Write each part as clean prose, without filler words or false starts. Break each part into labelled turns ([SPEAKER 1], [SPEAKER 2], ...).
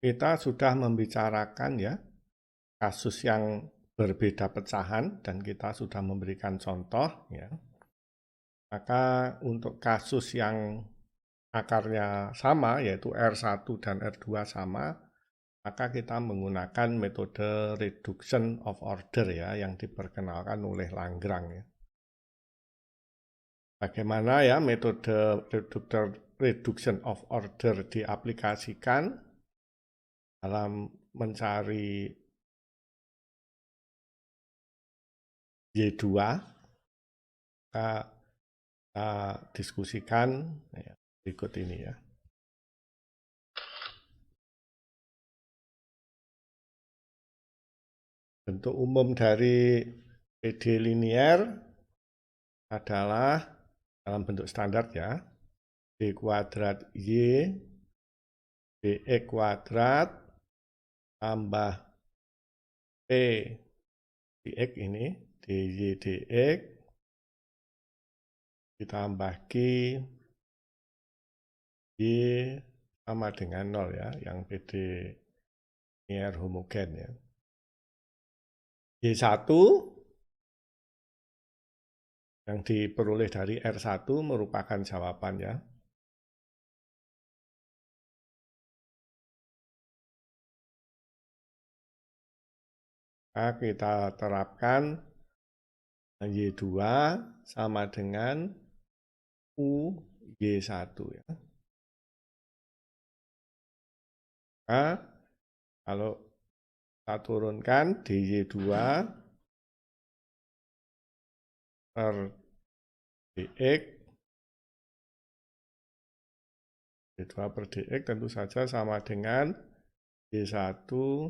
[SPEAKER 1] kita sudah membicarakan ya kasus yang berbeda pecahan dan kita sudah memberikan contoh ya. Maka untuk kasus yang akarnya sama yaitu R1 dan R2 sama, maka kita menggunakan metode reduction of order ya yang diperkenalkan oleh Lagrange ya. Bagaimana ya metode reduction of order diaplikasikan dalam mencari Y2, kita diskusikan ya, berikut ini ya. Bentuk umum dari PD linier adalah dalam bentuk standar ya, D kuadrat Y dx kuadrat tambah P dx ini, dy dx ditambah Q Y sama dengan 0 ya, yang PD linier homogen ya. Y1 yang diperoleh dari R1 merupakan jawaban ya. Maka kita terapkan Y2 sama dengan U Y1 ya. Maka kalau kita turunkan dy2 per dx, dy2 per dx tentu saja sama dengan y1 du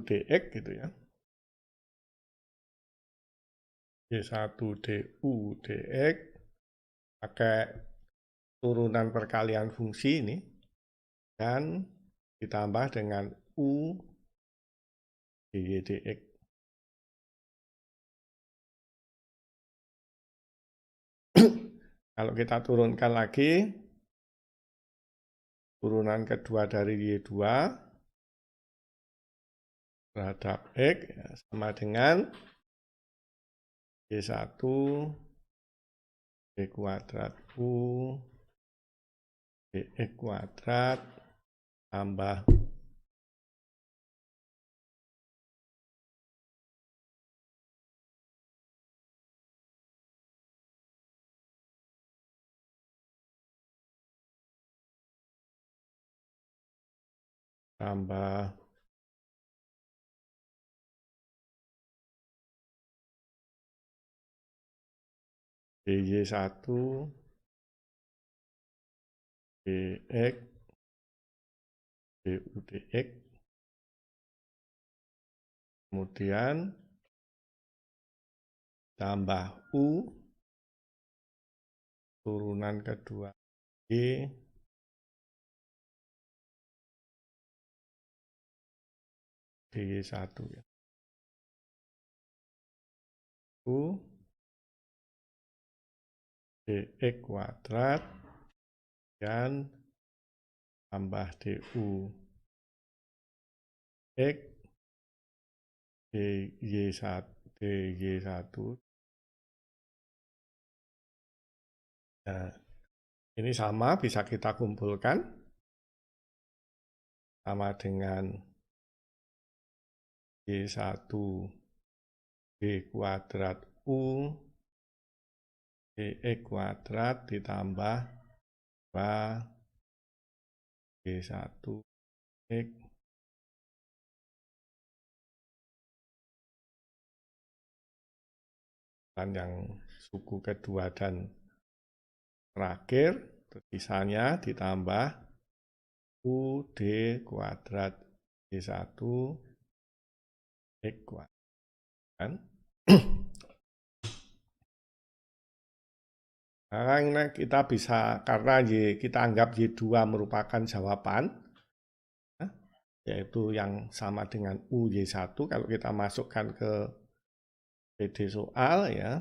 [SPEAKER 1] dx gitu ya. y1 du dx pakai turunan perkalian fungsi ini dan ditambah dengan u dy dx. Kalau kita turunkan lagi turunan kedua dari Y2 terhadap X ya, sama dengan Y1 D kuadrat U dx kuadrat tambah dy1 dx du dx, kemudian tambah u turunan kedua y dy1 ya. U dx kuadrat dan tambah du x dy1 dy1. Nah, ini sama bisa kita kumpulkan sama dengan y1 d kuadrat u dx kuadrat ditambah 2 y1 x dan yang suku kedua dan terakhir sisanya ditambah u d kuadrat y1 x kuadrat. Karena kita bisa, karena kita anggap Y2 merupakan jawaban, yaitu yang sama dengan U Y1, kalau kita masukkan ke PD soal ya,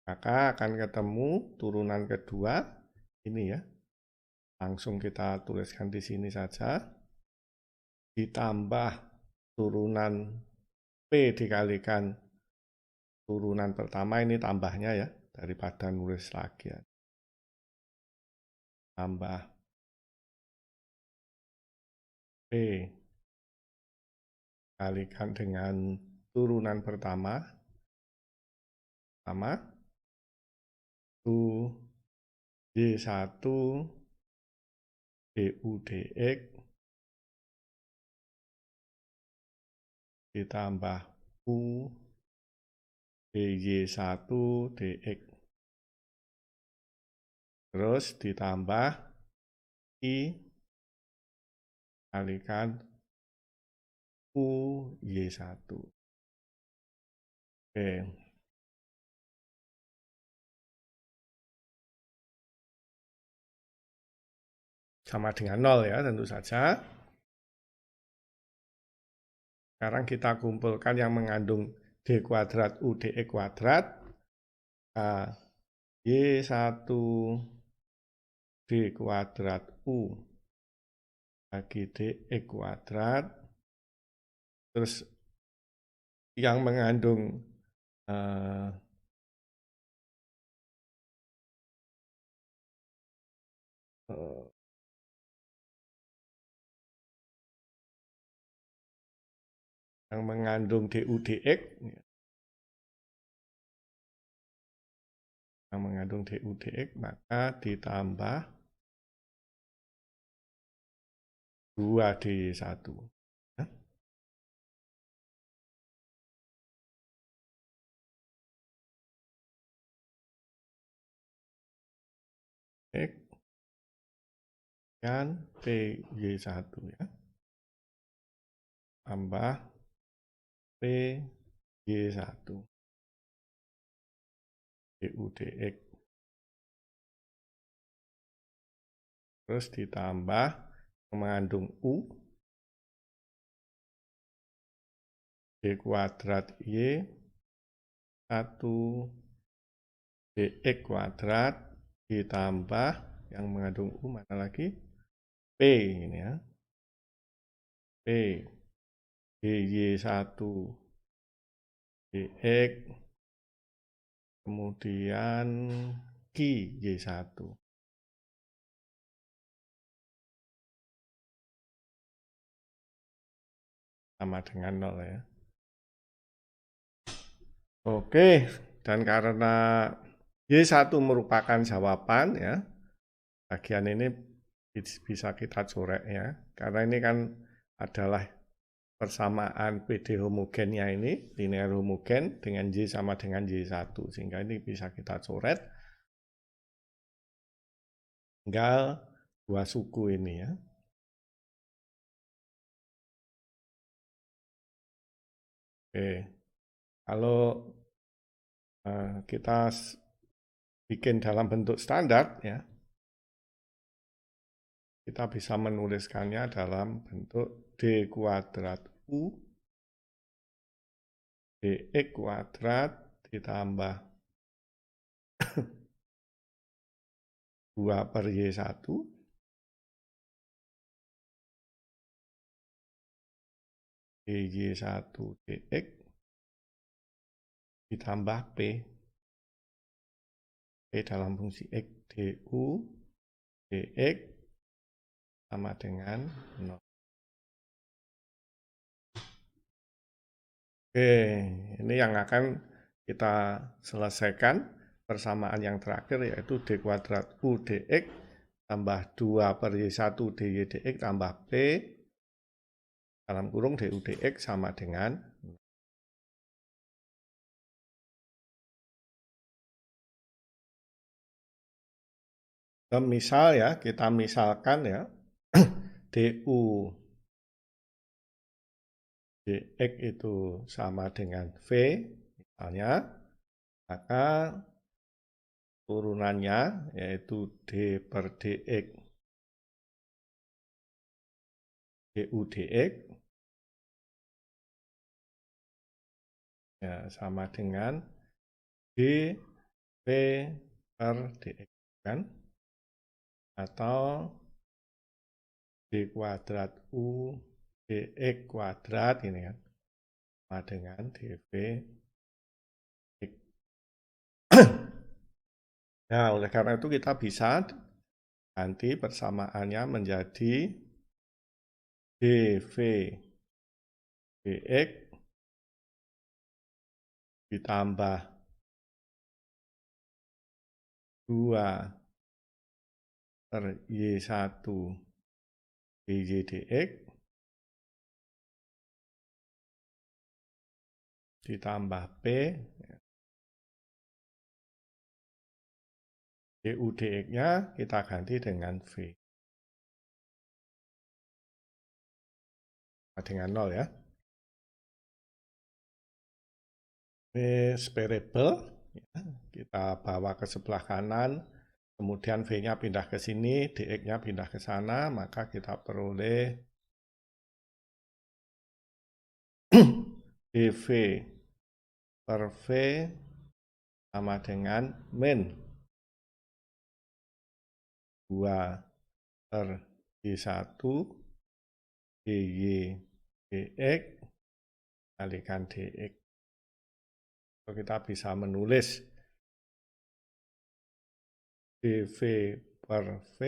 [SPEAKER 1] maka akan ketemu turunan kedua, ini ya, Langsung kita tuliskan di sini saja. Ditambah turunan P dikalikan turunan pertama, ini tambahnya ya, daripada nulis lagi ya. Tambah P kalikan dengan turunan pertama, itu Y1 DUDX ditambah U DY1 DX. Terus ditambah I kalikan UY1. Oke. Sama dengan 0 ya, tentu saja. Sekarang kita kumpulkan yang mengandung D kuadrat U DX kuadrat. Nah, Y1 D kuadrat U bagi DX kuadrat. Terus yang mengandung yang mengandung DUDX, yang mengandung DUDX, maka ditambah 2D1. X dan PY1 ya. Tambah PY1 DUDX. Terus ditambah mengandung U D kuadrat Y 1 DX kuadrat ditambah yang mengandung U mana lagi? P ini ya. P DY1 DX kemudian Q Y1 sama dengan 0 ya. Oke, dan karena Y1 merupakan jawaban ya, bagian ini bisa kita coret ya, karena ini kan adalah persamaan PD homogennya ini, linear homogen dengan Y sama dengan Y1, sehingga ini bisa kita coret. Tinggal dua suku ini ya. Oke, kalau kita bikin dalam bentuk standar ya, kita bisa menuliskannya dalam bentuk D kuadrat U DX kuadrat ditambah 2 per Y1 DY1 DX ditambah P dalam fungsi X DU DX sama dengan 0. Oke, ini yang akan kita selesaikan persamaan yang terakhir, yaitu D kuadrat U DX tambah 2 per Y1 DY DX tambah P dalam kurung DU DX sama dengan 0. Misal ya, kita misalkan ya, DU DX itu sama dengan V, misalnya, maka turunannya yaitu D per DX DU DX ya, sama dengan dV per dx kan, atau D kuadrat U dx kuadrat ini kan sama dengan dv x. Nah, oleh karena itu kita bisa ganti persamaannya menjadi dv dx ditambah 2 per Y1 dY dx ditambah P du dx-nya kita ganti dengan V. Dengan 0 ya. Ini separable, ya, kita bawa ke sebelah kanan, kemudian V-nya pindah ke sini, dx-nya pindah ke sana, maka kita peroleh dv per V sama dengan min 2 per Y1 dy dx kalikan dx. So, kita bisa menulis dv per V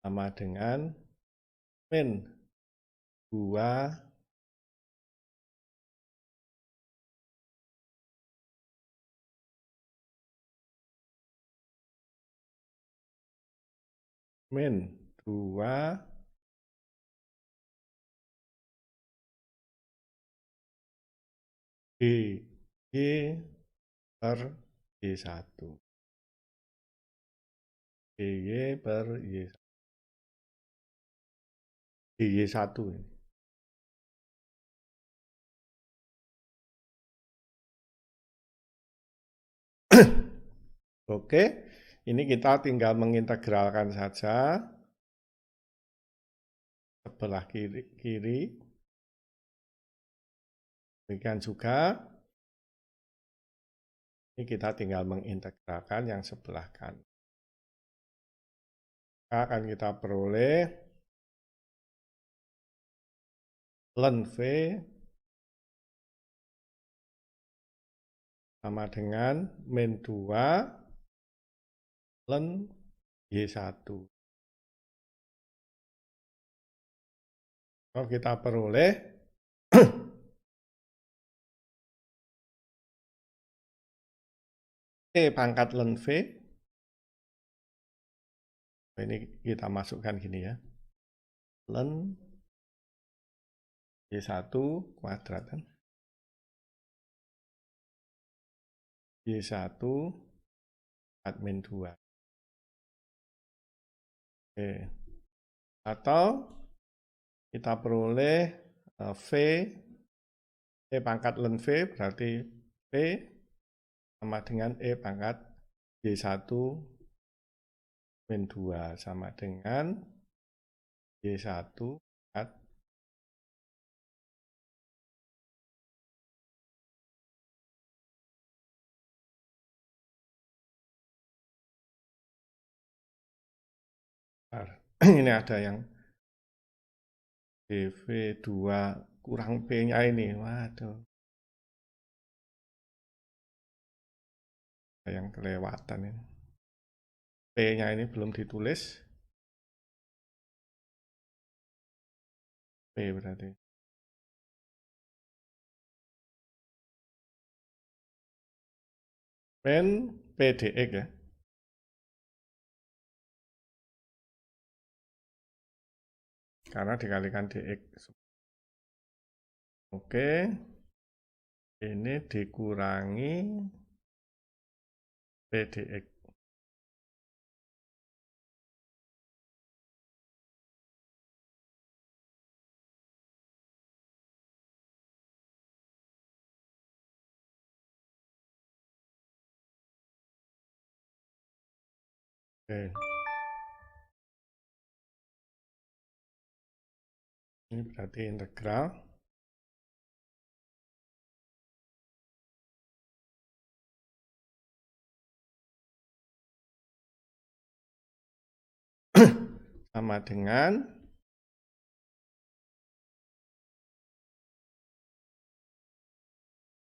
[SPEAKER 1] sama dengan min 2 min 2 dy per Y1. dy per Y1. dy1 ini. Oke, ini kita tinggal mengintegralkan saja sebelah kiri. Demikian juga ini kita tinggal mengintegralkan yang sebelah kanan. Akan kita peroleh ln V sama dengan min 2 ln Y1. Kalau kita peroleh E pangkat ln V, ini kita masukkan gini ya, ln Y1 kuadrat kan, Y1 min 2. Oke. Atau kita peroleh V, E pangkat ln V berarti V sama dengan E pangkat Y1 min 2 sama dengan Y1 pangkat ini ada yang dv2 kurang P-nya ini, waduh. Yang kelewatan ini. P-nya ini belum ditulis. P berarti. Min PDX ya. Karena dikalikan dx. Oke. Ini dikurangi PDX. Oke. Ini berarti integral. sama dengan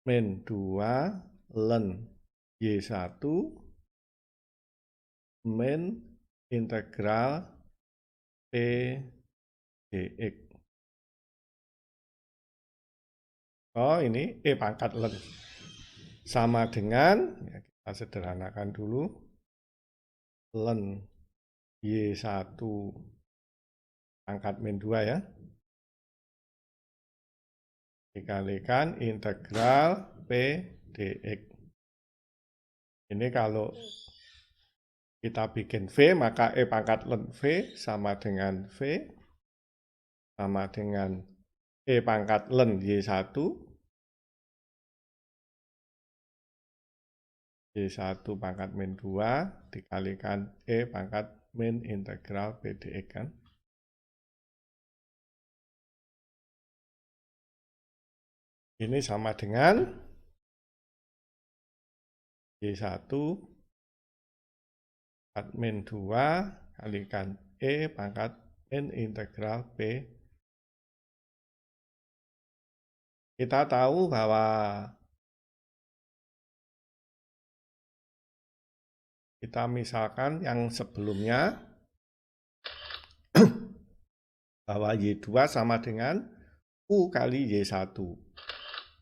[SPEAKER 1] min 2 ln Y1 min integral P dx. Oh, ini E pangkat ln sama dengan, ya kita sederhanakan dulu, ln Y1 pangkat min 2 ya, dikalikan integral P dx. Ini kalau kita bikin V, maka E pangkat ln V sama dengan V sama dengan E pangkat ln Y1 Y1 pangkat min 2 dikalikan E pangkat min integral P dx kan. Ini sama dengan Y1 pangkat min 2 kalikan E pangkat min integral P. Kita tahu bahwa kita misalkan yang sebelumnya bahwa Y2 sama dengan U kali Y1.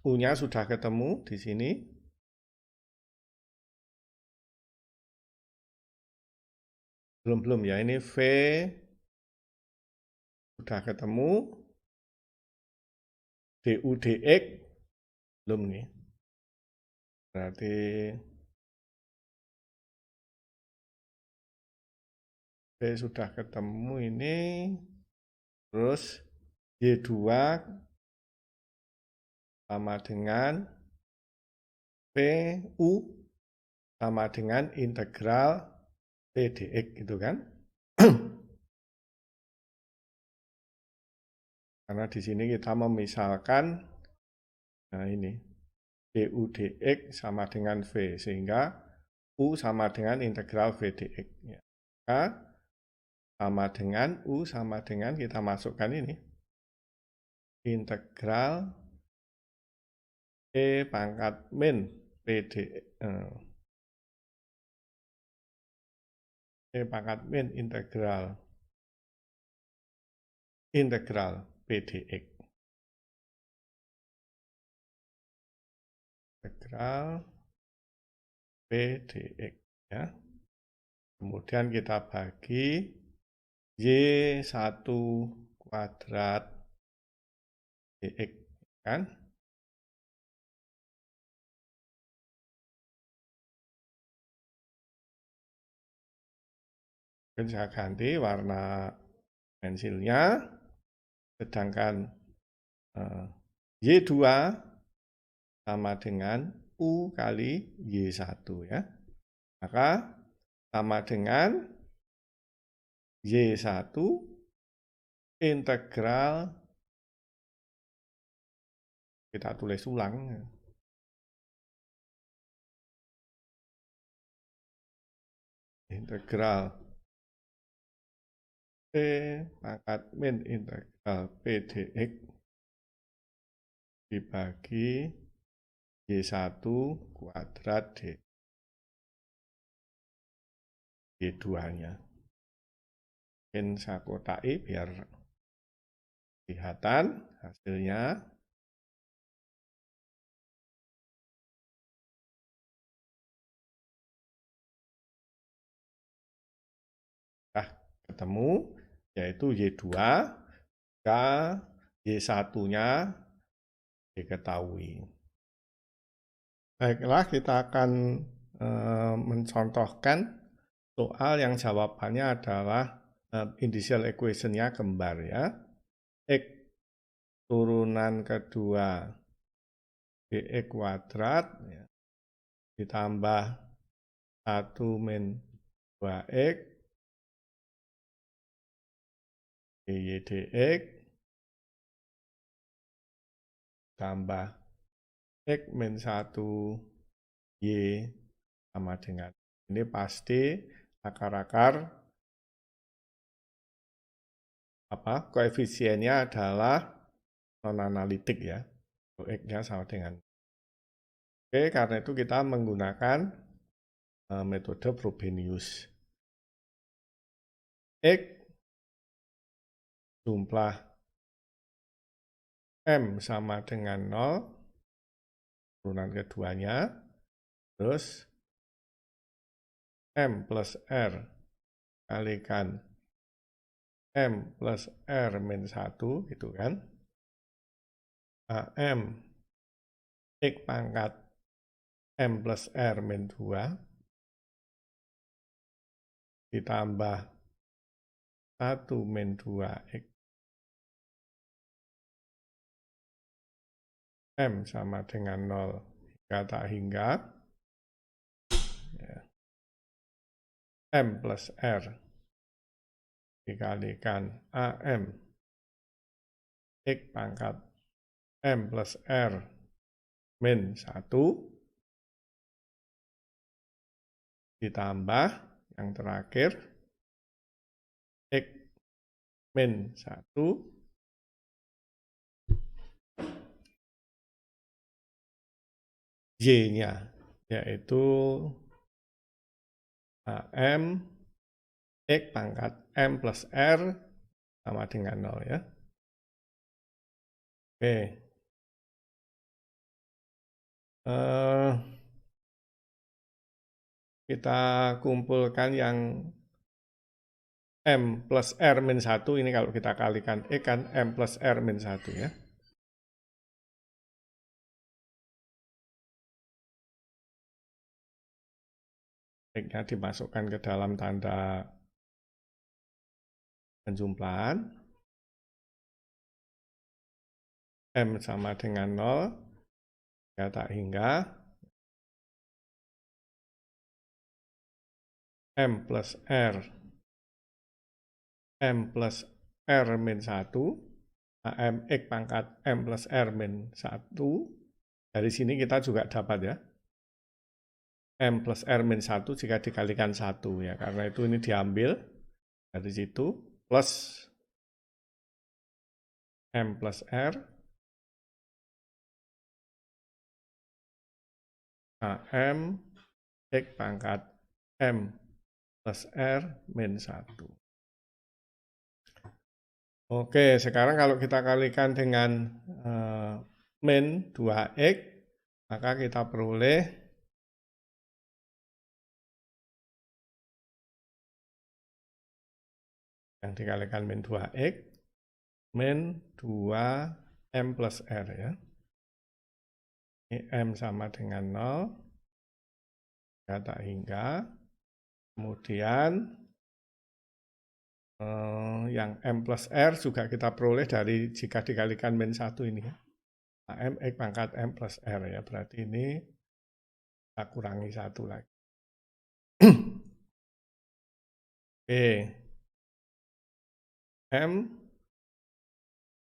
[SPEAKER 1] U-nya sudah ketemu di sini. Belum ya, ini V sudah ketemu. DU dx belum nih. Berarti V sudah ketemu ini. Terus Y2 sama dengan PU sama dengan integral P dx gitu kan. Karena di sini kita memisalkan, nah ini, DU dx sama dengan V, sehingga U sama dengan integral V dx. Ya. Maka sama dengan U sama dengan, kita masukkan ini, integral E pangkat min P dx. E pangkat min integral P dx. Integral P dx ya. Kemudian kita bagi Y1 kuadrat dx kan. Saya ganti warna pensilnya, sedangkan Y2 sama dengan U kali Y1 ya. Maka sama dengan Y1 integral, kita tulis ulang, integral P pangkat min integral P dx dibagi Y1 kuadrat dx. Y2-nya. Mungkin saya kotaki biar kelihatan hasilnya. Nah, ketemu, yaitu Y2, Y1-nya diketahui. Baiklah, kita akan mencontohkan soal yang jawabannya adalah initial equation-nya kembar ya. X turunan kedua dx kuadrat ya, ditambah 1 min 2x dy dx tambah x min 1 y sama dengan, ini pasti akar-akar koefisiennya adalah non-analitik ya. X-nya sama dengan. Oke, karena itu kita menggunakan metode Frobenius. X jumlah M sama dengan 0, turunan keduanya, terus M plus R kalikan M plus R min 1, gitu kan. AM X pangkat M plus R min 2, ditambah 1 min 2X M sama dengan 0 tak hingga ya, M plus R dikalikan AM X pangkat M plus R min 1 ditambah yang terakhir X min 1 Y-nya, yaitu AM X pangkat M plus R sama dengan 0 ya. Oke. Kita kumpulkan yang M plus R min 1, ini kalau kita kalikan X kan M plus R min 1 ya. X-nya dimasukkan ke dalam tanda penjumlahan. M sama dengan 0, ya tak hingga M plus R min 1, AM X pangkat M plus R min 1, dari sini kita juga dapat ya, M plus R min 1 jika dikalikan 1 ya, karena itu ini diambil dari situ, plus M plus R AM X pangkat M plus R min 1. Oke, sekarang kalau kita kalikan dengan min 2X, maka kita peroleh yang dikalikan min 2X, min 2M plus R ya. Ini M sama dengan 0, ya tak hingga. Kemudian yang M plus R juga kita peroleh dari jika dikalikan min 1 ini ya. AM X pangkat M plus R ya, berarti ini kita kurangi 1 lagi. Oke. M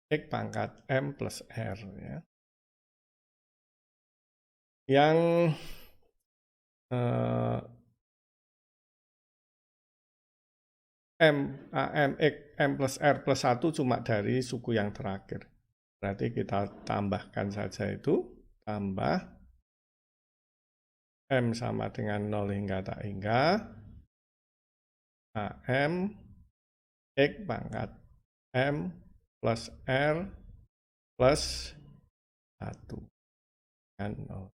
[SPEAKER 1] X pangkat M plus R ya. Yang AM X M plus R plus 1 cuma dari suku yang terakhir. Berarti kita tambahkan saja itu, tambah M sama dengan 0 hingga tak hingga, AM X pangkat M plus R plus 1 kan 0.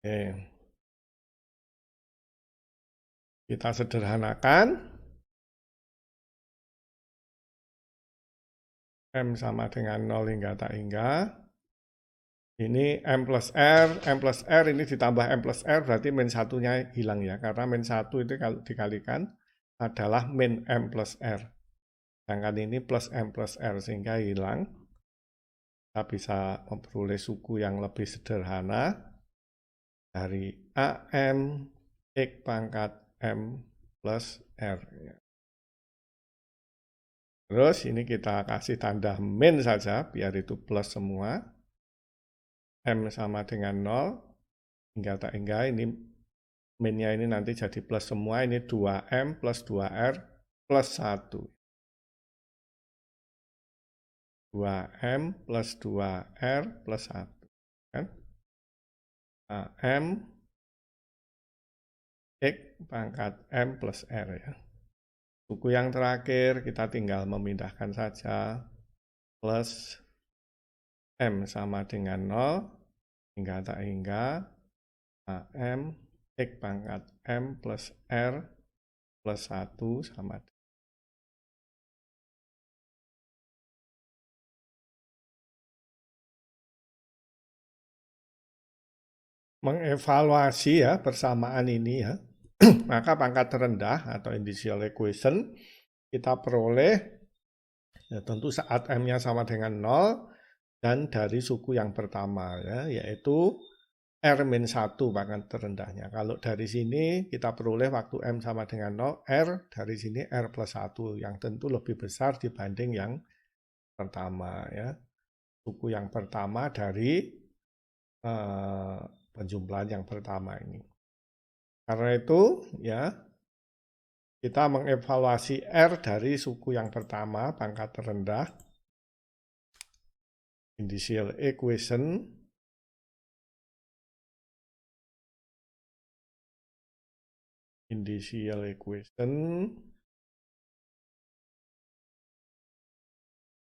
[SPEAKER 1] Oke. Kita sederhanakan. M sama dengan 0 hingga tak hingga. Ini M plus R ini ditambah M plus R berarti min 1-nya hilang ya. Karena min 1 itu kalau dikalikan adalah min M plus R. Sedangkan ini plus M plus R sehingga hilang. Kita bisa memperoleh suku yang lebih sederhana dari AM X pangkat M plus R. Terus ini kita kasih tanda min saja, biar itu plus semua. M sama dengan 0, hingga tak hingga, ini minnya ini nanti jadi plus semua, ini 2M plus 2R plus 1. 2M plus 2R plus 1. Kan? M X pangkat M plus R ya. Suku yang terakhir kita tinggal memindahkan saja. Plus M sama dengan 0, hingga tak hingga M X pangkat M plus R plus 1 sama dengan. Mengevaluasi ya persamaan ini ya, maka pangkat terendah atau initial equation kita peroleh ya, tentu saat M-nya sama dengan 0 dan dari suku yang pertama ya, yaitu R-1 pangkat terendahnya. Kalau dari sini kita peroleh waktu M sama dengan 0, R dari sini R plus 1 yang tentu lebih besar dibanding yang pertama ya. Suku yang pertama dari penjumlahan yang pertama ini. Karena itu ya kita mengevaluasi R dari suku yang pertama pangkat terendah initial equation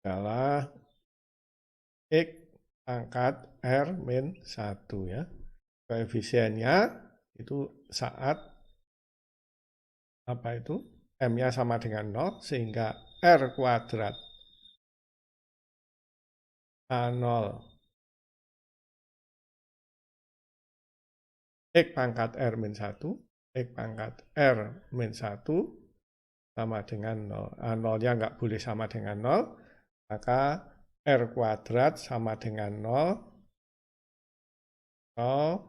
[SPEAKER 1] adalah X pangkat R min 1 ya. Koefisiennya itu saat apa itu? M-nya sama dengan 0 sehingga R kuadrat A0 X pangkat R min 1 X pangkat R min 1 sama dengan 0. A0-nya nggak boleh sama dengan 0, maka R kuadrat sama dengan 0, 0,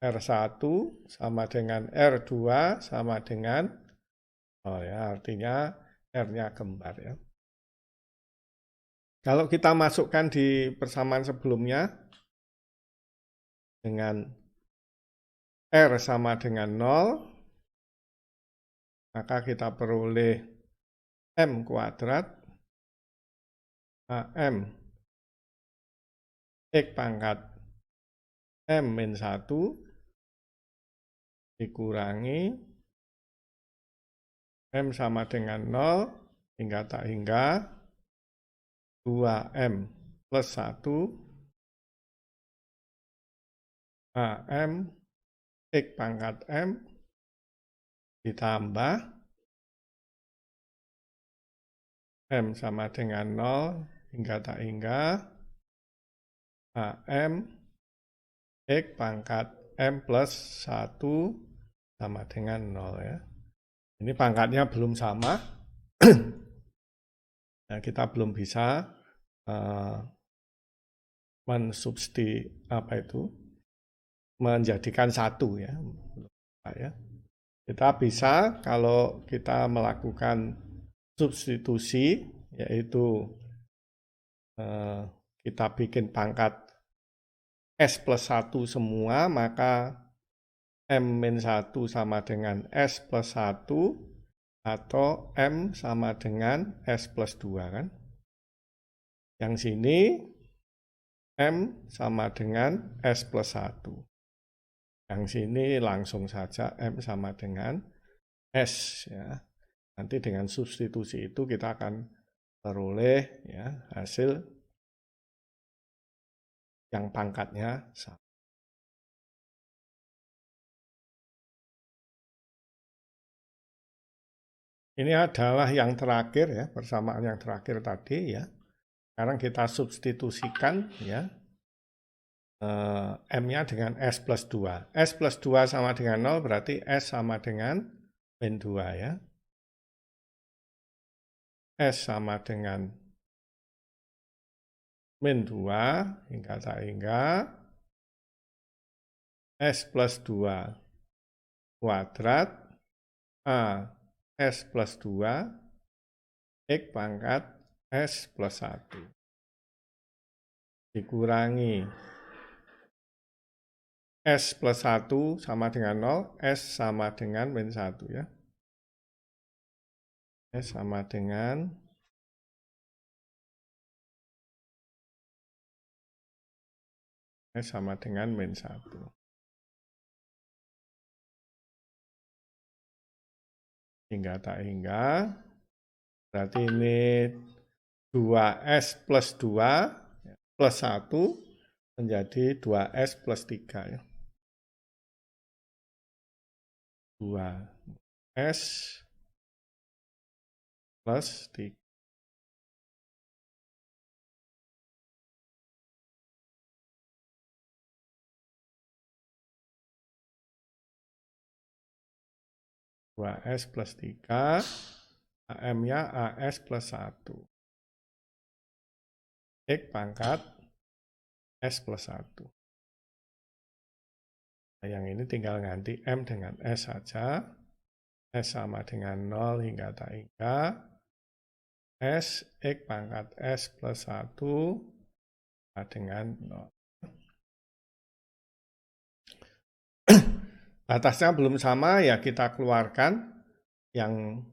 [SPEAKER 1] R1 sama dengan R2 sama dengan 0 ya, artinya R-nya kembar ya. Kalau kita masukkan di persamaan sebelumnya dengan R sama dengan 0, maka kita peroleh M kuadrat AM X pangkat M min 1 dikurangi M sama dengan 0 hingga tak hingga 2M plus 1 AM X pangkat M ditambah M sama dengan 0 hingga tak hingga AM X pangkat M plus 1 sama dengan 0 ya. Ini pangkatnya belum sama. Nah, kita belum bisa menjadikan satu ya. Kita bisa kalau kita melakukan substitusi, yaitu kita bikin pangkat S plus 1 semua, maka M-1 sama dengan S plus 1 atau M sama dengan S plus 2 kan. Yang sini M sama dengan S plus 1. Yang sini langsung saja M sama dengan S ya. Nanti dengan substitusi itu kita akan peroleh ya hasil yang pangkatnya sama. Ini adalah yang terakhir ya, persamaan yang terakhir tadi ya. Sekarang kita substitusikan ya M-nya dengan S plus 2. S plus 2 sama dengan 0 berarti S sama dengan min 2 ya. S sama dengan min 2 hingga tak hingga S plus 2 kuadrat A S plus 2 X pangkat S plus 1 dikurangi S plus 1 sama dengan 0, S sama dengan min 1 ya. S sama dengan S sama dengan min 1. Hingga tak hingga, berarti ini 2S plus 2 plus 1 menjadi 2S plus 3 ya. 2S plus 3. S plus 3, AM-nya AS plus 1. X pangkat S plus 1. Nah, yang ini tinggal ganti M dengan S saja. S sama dengan 0 hingga tak hingga. S, X pangkat S plus 1 dengan 0. Batasnya belum sama, ya kita keluarkan yang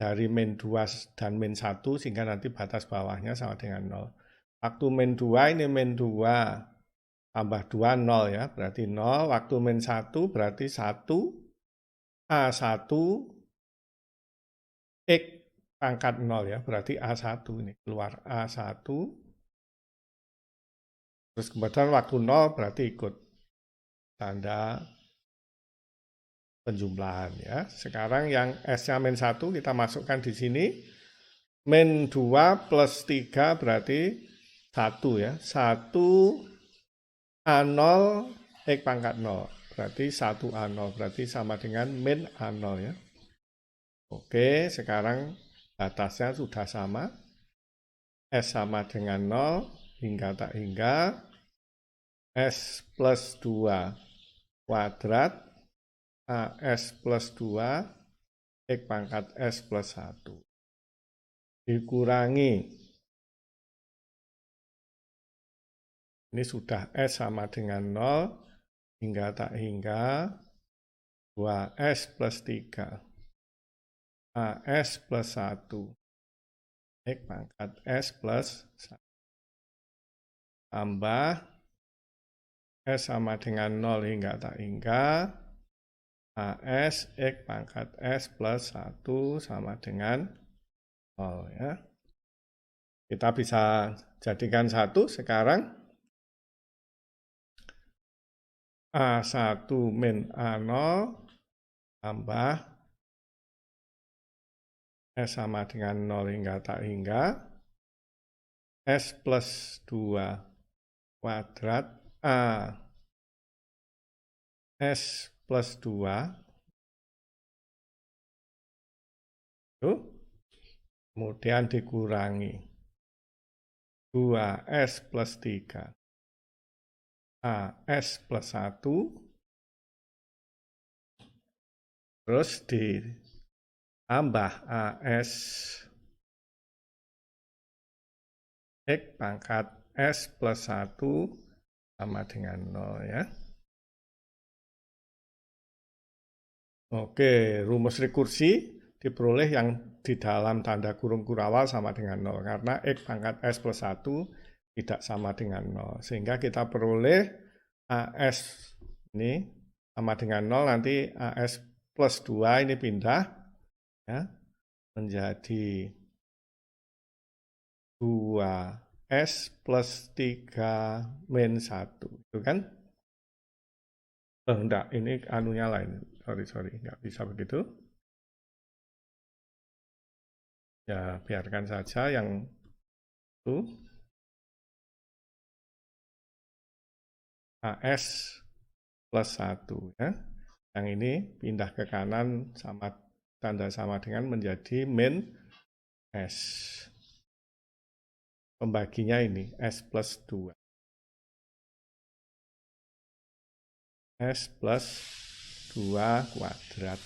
[SPEAKER 1] dari min 2 dan min 1, sehingga nanti batas bawahnya sama dengan 0. Waktu min 2 ini min 2 tambah 2, 0 ya, berarti 0. Waktu min 1 berarti 1, A1, X pangkat 0 ya, berarti A1 ini, keluar A1. Terus kemudian waktu 0 berarti ikut tanda penjumlahan ya. Sekarang yang S-nya min 1 kita masukkan di sini. Min 2 plus 3 berarti 1 ya. 1 A0 X pangkat 0. Berarti 1 A0. Berarti sama dengan min A0 ya. Oke, sekarang batasnya sudah sama. S sama dengan 0 hingga tak hingga. S plus 2 kuadrat AS plus 2 X pangkat S plus 1 dikurangi, ini sudah S sama dengan 0 hingga tak hingga 2S plus 3 AS plus 1 X pangkat S plus 1 tambah S sama dengan 0 hingga tak hingga AS X pangkat S plus 1 sama dengan 0 ya. Kita bisa jadikan 1 sekarang. A1 min A0 tambah S sama dengan 0 hingga tak hingga S plus 2 kuadrat A S plus 2 tuh, kemudian dikurangi 2S plus 3 AS plus 1 terus ditambah AS X pangkat S plus 1 sama dengan 0 ya. Oke, rumus rekursi diperoleh yang di dalam tanda kurung kurawal sama dengan 0. Karena X pangkat S plus 1 tidak sama dengan 0. Sehingga kita peroleh AS ini sama dengan 0, nanti AS plus 2 ini pindah ya, menjadi 2S plus 3 min 1. Itu kan? Enggak, ini anunya lain. Sorry, nggak bisa begitu. Ya, biarkan saja yang itu. AS plus 1 ya. Yang ini pindah ke kanan sama tanda sama dengan menjadi min S. Pembaginya ini S plus 2. S plus 2 kuadrat.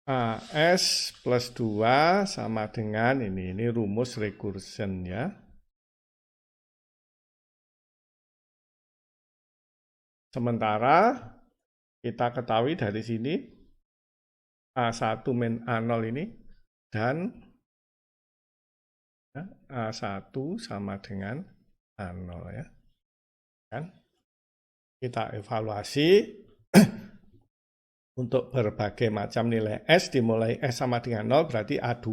[SPEAKER 1] AS plus 2 sama dengan ini rumus recursion ya. Sementara kita ketahui dari sini A1 min A0 ini dan Ya, A1 sama dengan A0 ya. Kan? Kita evaluasi untuk berbagai macam nilai S dimulai S sama dengan 0 berarti A2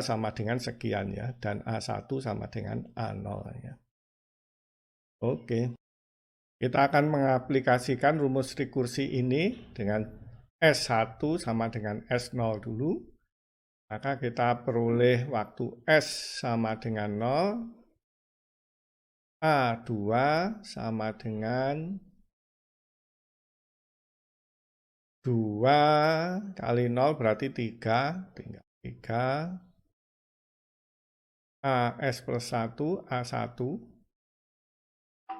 [SPEAKER 1] sama dengan sekian ya, dan A1 sama dengan A0 ya. Oke, kita akan mengaplikasikan rumus rekursi ini dengan S1 sama dengan S0 dulu. Maka kita peroleh waktu S sama dengan 0, A2 sama dengan 2 kali 0 berarti 3, tinggal 3. AS plus 1, A1,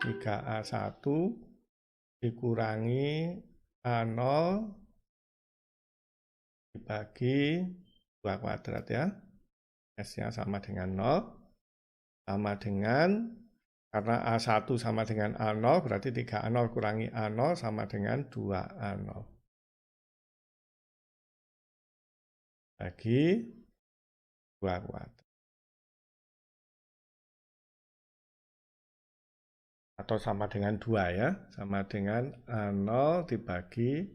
[SPEAKER 1] 3A1 dikurangi A0 dibagi 2 kuadrat ya. S-nya sama dengan 0, sama dengan, karena A1 sama dengan A0, berarti 3A0 kurangi A0 sama dengan 2A0. Bagi 2 kuadrat. Atau sama dengan 2 ya, sama dengan A0 dibagi,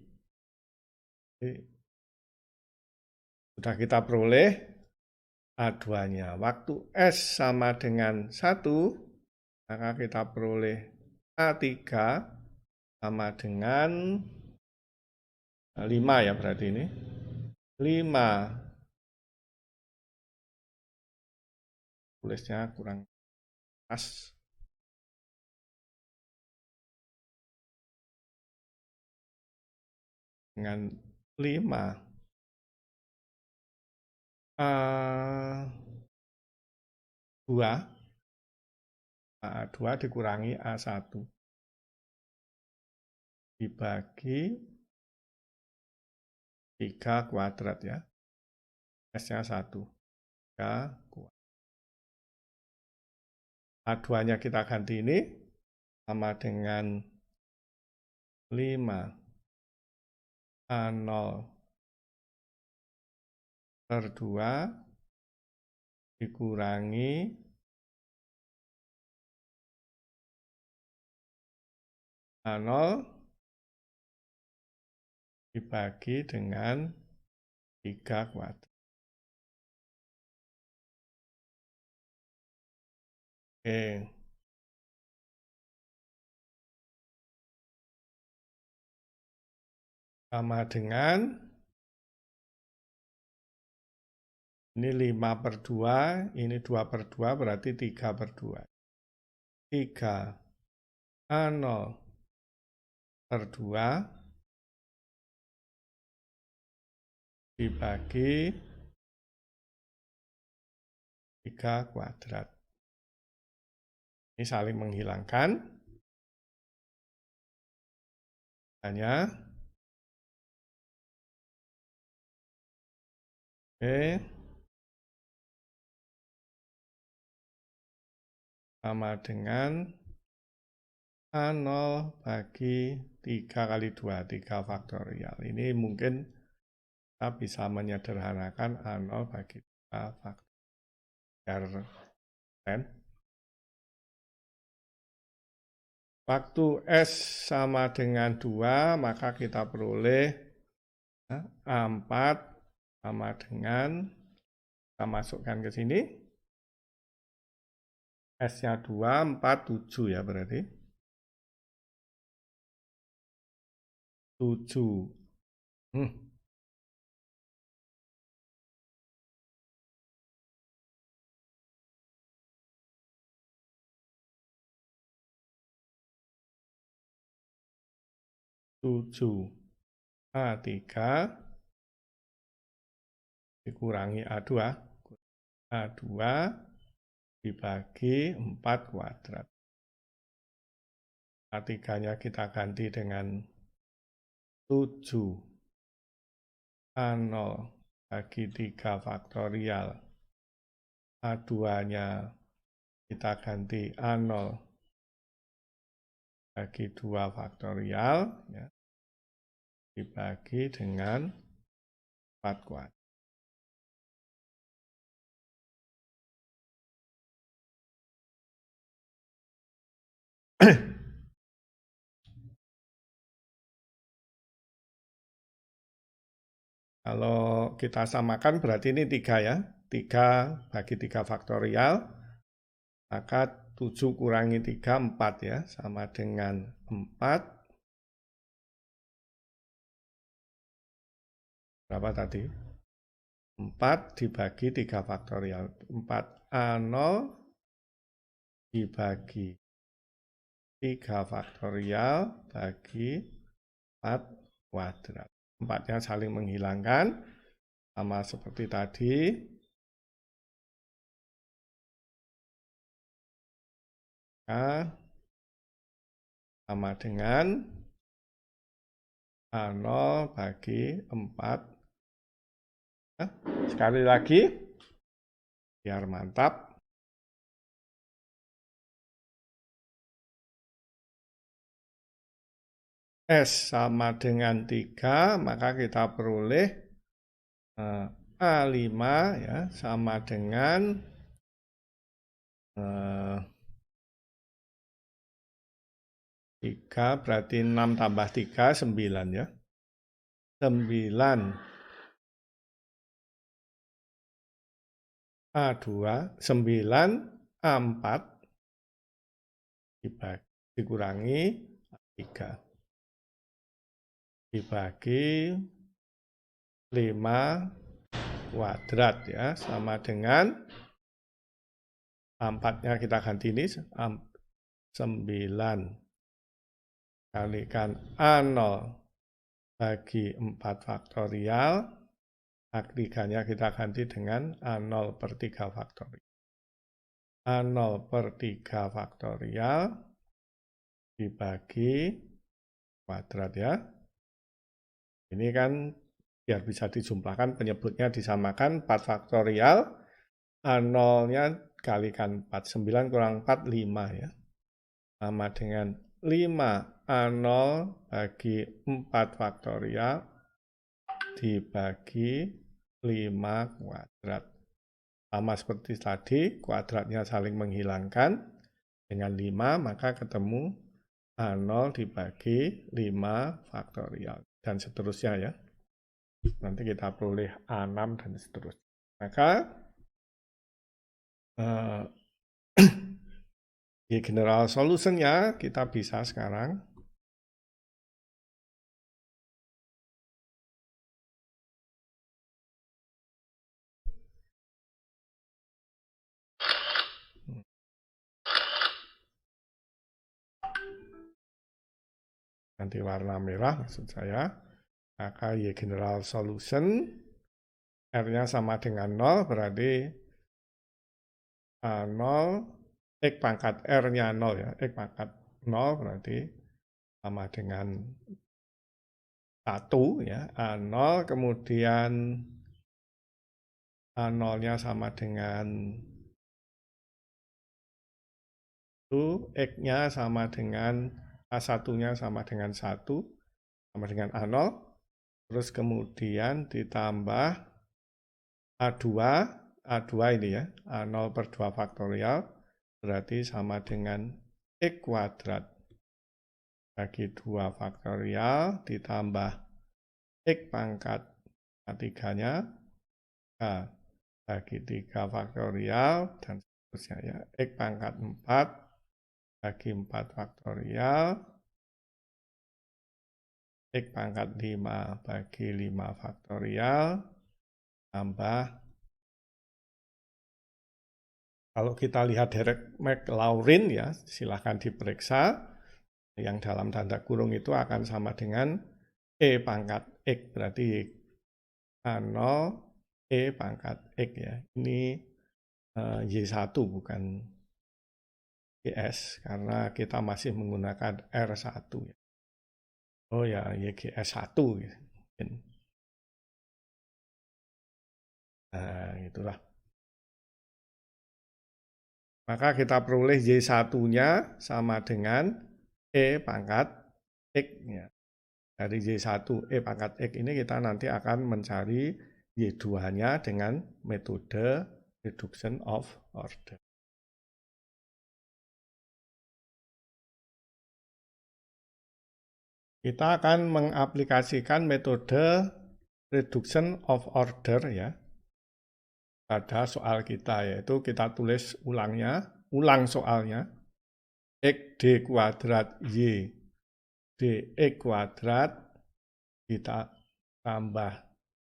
[SPEAKER 1] sudah kita peroleh A2-nya. Waktu S sama dengan 1, maka kita peroleh A3 sama dengan 5 ya berarti ini. 5. Tulisnya kurang pas. Dengan 5. A2 dikurangi A1 dibagi 3 kuadrat ya. S-nya 1. 3 kuadrat. A2-nya kita ganti ini sama dengan 5 A0 per 2 dikurangi A0 dibagi dengan 3 kuadrat. Oke. Sama dengan, ini 5 per 2, ini 2 per 2, berarti 3 per 2. 3 A0 per 2 dibagi 3 kuadrat. Ini saling menghilangkan. Hanya Oke. Sama dengan A0 bagi 3 kali 2, 3 faktorial. Ini mungkin kita bisa menyederhanakan A0 bagi 3 faktorial. Waktu S sama dengan 2, maka kita peroleh A4 sama dengan, kita masukkan ke sini, S-nya 2, 4, 7 ya berarti. 7. 7 A3 dikurangi A2, A2 dibagi 4 kuadrat. A3-nya kita ganti dengan 7 A0 bagi 3 faktorial. A2-nya kita ganti A0 bagi 2 faktorial, ya, dibagi dengan 4 kuadrat. Kalau kita samakan berarti ini 3 ya. 3 bagi 3 faktorial, maka 7 kurangi 3, 4 ya. Sama dengan 4. Berapa tadi? 4 dibagi 3 faktorial. 4A0 dibagi 3 faktorial bagi 4 kuadrat. 4-nya saling menghilangkan, sama seperti tadi. Sama dengan A0 bagi 4. Sekali lagi, biar mantap. S sama dengan 3, maka kita peroleh A5 ya, sama dengan 3, berarti 6 tambah 3, 9 ya. 9 A2, 9 A4 dikurangi A3. Dibagi 5 kuadrat ya, sama dengan 4-nya kita ganti ini 9 kalikan A0 bagi 4 faktorial, A3-nya kita ganti dengan A0 per 3 faktorial. A0 per 3 faktorial dibagi kuadrat ya. Ini kan biar bisa dijumlahkan, penyebutnya disamakan 4 faktorial, A0-nya kalikan 4, 9 kurang 4, 5 ya. Sama dengan 5 A0 bagi 4 faktorial dibagi 5 kuadrat. Sama seperti tadi, kuadratnya saling menghilangkan. Dengan 5, maka ketemu A0 dibagi 5 faktorial. Dan seterusnya ya. Nanti kita peroleh A6 dan seterusnya. Maka di general solution-nya kita bisa sekarang nanti warna merah maksud saya. Maka Y general solution R-nya sama dengan 0, berarti A0 X pangkat R-nya 0 ya. X pangkat 0 berarti sama dengan 1 ya. A0 kemudian A0-nya sama dengan 1, X-nya sama dengan A1-nya sama dengan 1, sama dengan A0. Terus kemudian ditambah A2, A2 ini ya, A0 per 2 faktorial, berarti sama dengan X kuadrat bagi 2 faktorial, ditambah X pangkat A3-nya, bagi 3 faktorial, dan seterusnya ya. X pangkat 4 bagi 4 faktorial, X pangkat 5 bagi 5 faktorial, tambah, kalau kita lihat Derek McLaurin ya, silahkan diperiksa, yang dalam tanda kurung itu akan sama dengan E pangkat X, berarti A0 E pangkat X ya. Ini Y1 bukan YS, karena kita masih menggunakan R1 ya. Oh ya, YGS1 gitu. Nah, itulah. Maka kita peroleh Y1-nya sama dengan E pangkat X. Ya. Dari Y1 E pangkat X ini kita nanti akan mencari Y2-nya dengan metode reduction of order. Kita akan mengaplikasikan metode reduction of order ya pada soal kita, yaitu kita tulis ulang soalnya. X D kuadrat Y dx kuadrat kita tambah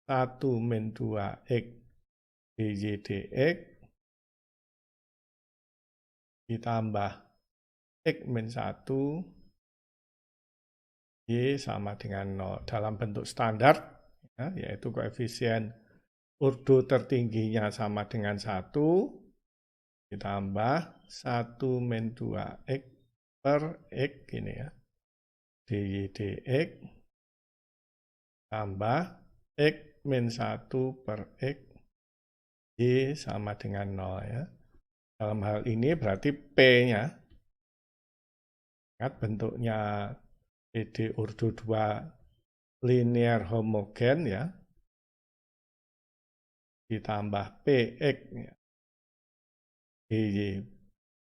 [SPEAKER 1] 1 min 2x dy dx ditambah x min 1 y sama dengan 0 dalam bentuk standar, ya, yaitu koefisien ordo tertingginya sama dengan 1 ditambah 1 min 2x per x ini ya, dy dx tambah x min 1 per x y sama dengan 0 ya. Dalam hal ini berarti P-nya, bentuknya PD ordo 2 linear homogen ya, ditambah PX ya, dy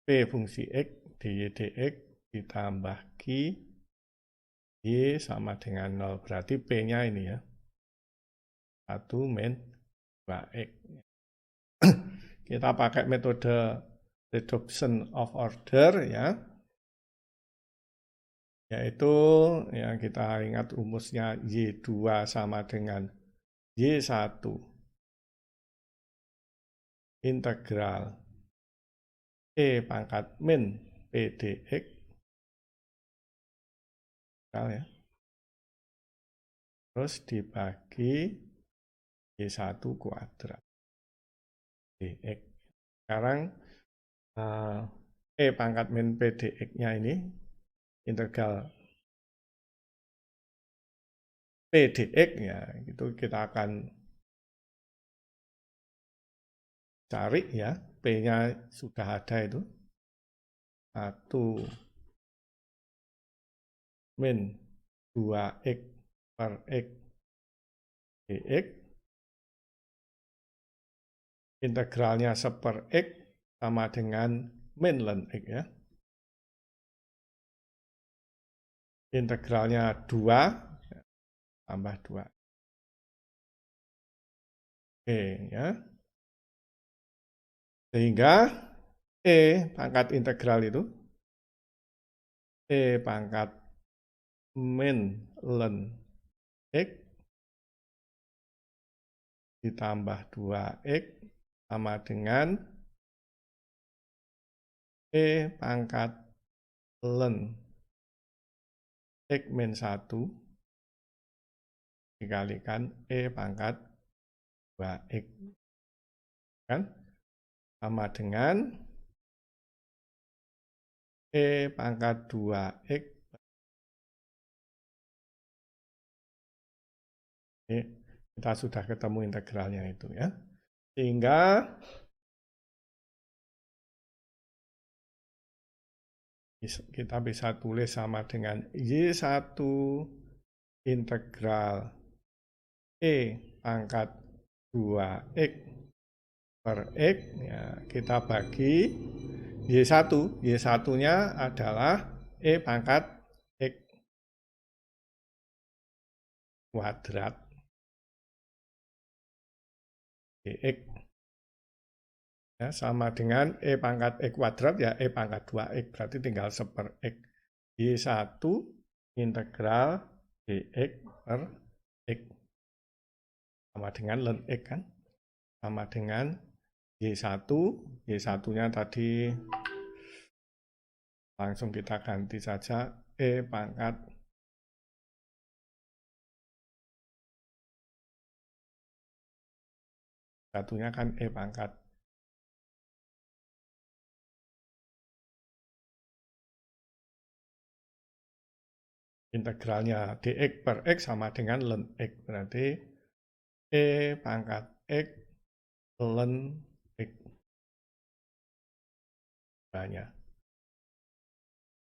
[SPEAKER 1] P fungsi X dy dx ditambah Q Y sama dengan 0, berarti P-nya ini ya 1 min 2x. Kita pakai metode reduction of order ya, yaitu yang kita ingat rumusnya Y2 sama dengan Y1 integral E pangkat min P dx ya, terus dibagi Y1 kuadrat dx. Sekarang E pangkat min P dx-nya ini integral P dx ya, itu kita akan cari ya, P-nya sudah ada itu 1 min 2x per x dx integralnya 1 per x sama dengan min ln x ya, integralnya 2 tambah 2 oke ya, sehingga E pangkat integral itu E pangkat min ln x ditambah 2x sama dengan E pangkat ln x min 1 dikalikan E pangkat 2x kan sama dengan E pangkat 2x. Kita sudah ketemu integralnya itu ya, sehingga kita bisa tulis sama dengan Y1 integral E pangkat 2x per x ya, kita bagi Y1, Y1-nya adalah E pangkat x kuadrat dx ya, sama dengan E pangkat x kuadrat ya E pangkat 2x, berarti tinggal 1 per x. Y1 integral dx per x sama dengan ln x kan, sama dengan Y1, Y1-nya tadi langsung kita ganti saja E pangkat satunya kan E pangkat integralnya dx per x sama dengan ln x, berarti E pangkat x ln x banyak.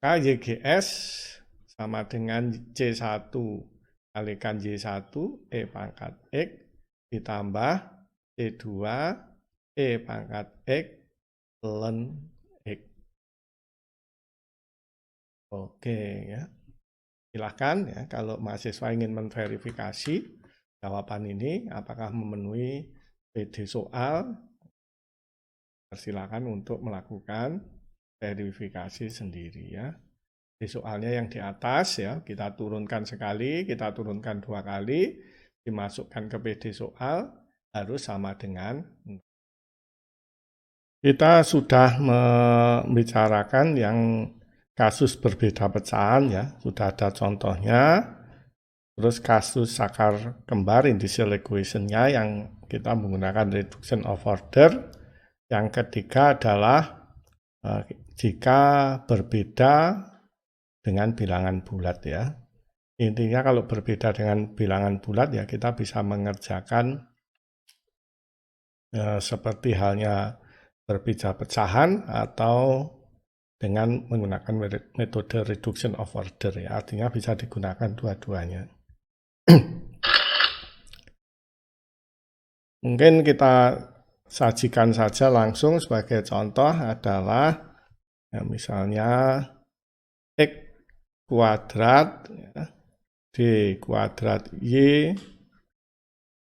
[SPEAKER 1] KYGS sama dengan C1 kalikan Y1 E pangkat x ditambah C2 E pangkat x ln x. Oke ya. Silakan ya, kalau mahasiswa ingin memverifikasi jawaban ini apakah memenuhi PD soal, silakan untuk melakukan verifikasi sendiri ya. Di soalnya yang di atas ya, kita turunkan sekali, kita turunkan 2 kali, dimasukkan ke PD soal, harus sama dengan. Kita sudah membicarakan yang kasus berbeda pecahan ya, sudah ada contohnya. Terus kasus sakar kembar initial equation-nya yang kita menggunakan reduction of order. Yang ketiga adalah jika berbeda dengan bilangan bulat ya. Intinya kalau berbeda dengan bilangan bulat ya kita bisa mengerjakan seperti halnya berbeda pecahan atau dengan menggunakan metode reduction of order ya. Artinya bisa digunakan dua-duanya. Mungkin kita sajikan saja langsung sebagai contoh adalah ya, misalnya X kuadrat ya, D kuadrat Y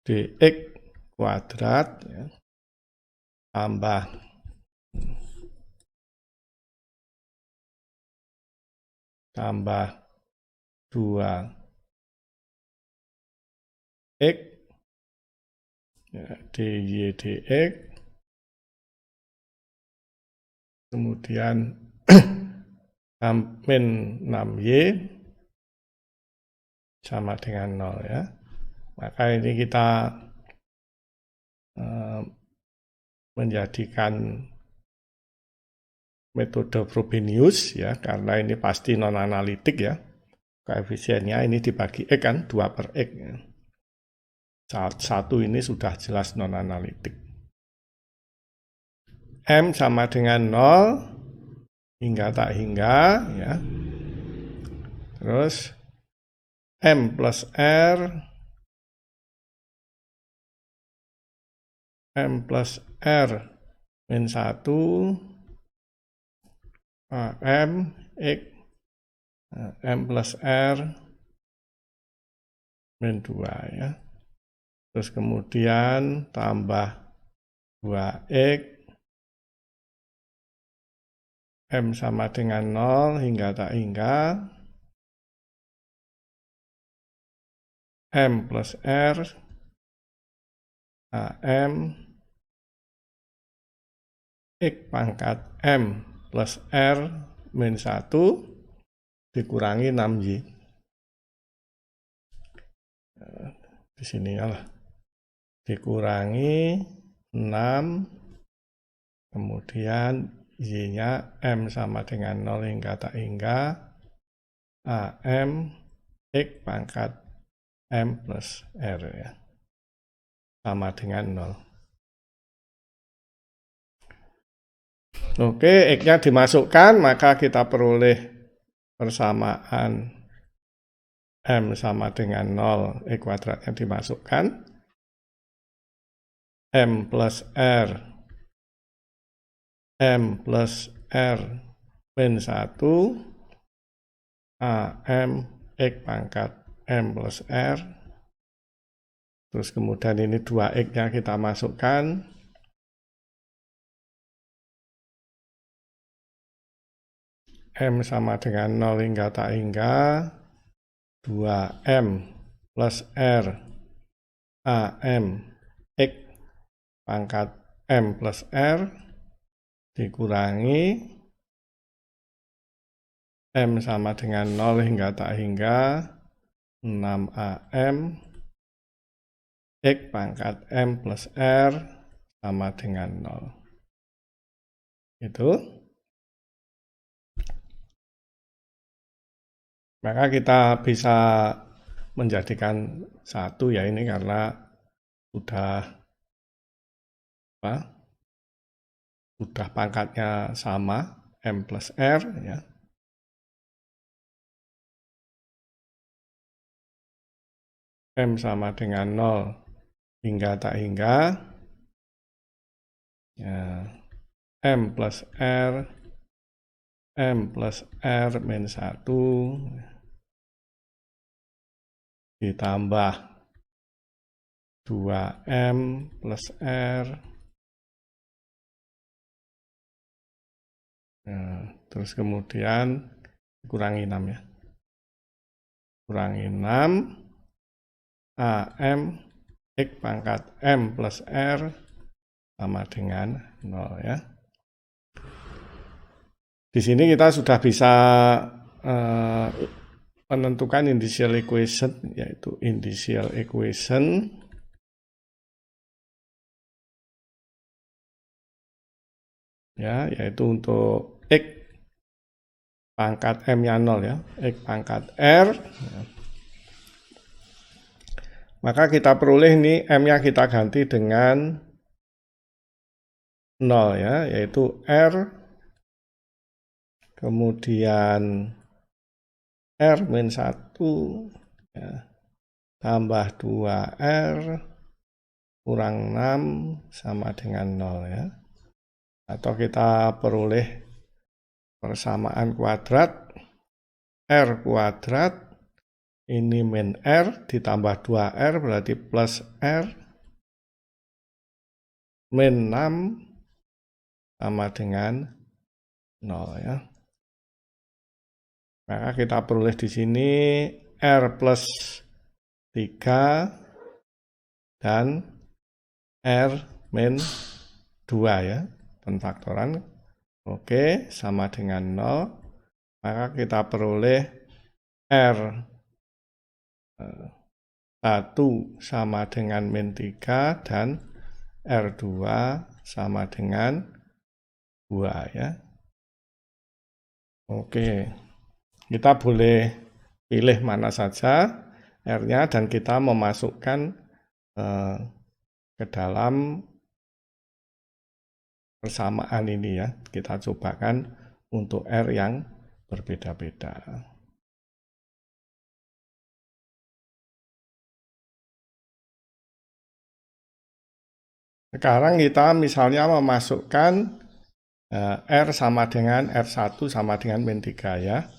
[SPEAKER 1] dx kuadrat ya, tambah 2x ya, dy dx kemudian min 6y sama dengan 0 ya. Maka ini kita menjadikan metode Frobenius ya, karena ini pasti non analitik ya. Koefisiennya ini dibagi X kan, 2 per X ya. Satu ini sudah jelas non analitik. M sama dengan 0 hingga tak hingga ya. Terus M plus R min 1 M X M plus R min 2 ya. Terus kemudian tambah 2X M sama dengan 0 hingga tak hingga M plus R AM X pangkat M plus R min 1 dikurangi 6Y. Di sini ya lah. Dikurangi 6, kemudian Y-nya M sama dengan 0 hingga tak hingga AM X pangkat M plus R ya. Sama dengan 0. Oke, X-nya dimasukkan, maka kita peroleh persamaan M sama dengan 0, X kuadratnya dimasukkan. M plus R min 1 AM X pangkat M plus R. Terus kemudian ini 2X-nya kita masukkan. M sama dengan 0 hingga tak hingga 2M plus R AM X pangkat M plus R dikurangi M sama dengan 0 hingga tak hingga 6AM X pangkat M plus R sama dengan 0. Itu. Maka kita bisa menjadikan satu ya ini karena sudah pangkatnya sama M plus R ya. M sama dengan 0 hingga tak hingga ya, M plus R min 1 ditambah 2M plus R. Nah, terus kemudian kurangi 6 ya. Kurangi 6 AM X pangkat M plus R sama dengan 0 ya. Di sini kita sudah bisa menentukan initial equation, yaitu initial equation ya, yaitu untuk X pangkat M-nya 0 ya, X pangkat R. Maka kita peroleh ini M-nya kita ganti dengan 0 ya, yaitu R, kemudian R min 1 ya, tambah 2R kurang 6 sama dengan 0 ya. Atau kita peroleh persamaan kuadrat R kuadrat, ini min R ditambah 2R berarti plus R min 6 sama dengan 0 ya. Maka kita peroleh di sini R plus 3 dan R min 2 ya, penfaktoran. Oke, sama dengan 0. Maka kita peroleh R 1 sama dengan min 3 dan R2 sama dengan 2 ya. Oke, kita boleh pilih mana saja R-nya dan kita memasukkan ke dalam persamaan ini ya. Kita cobakan untuk R yang berbeda-beda. Sekarang kita misalnya memasukkan R sama dengan R1 sama dengan min 3 ya.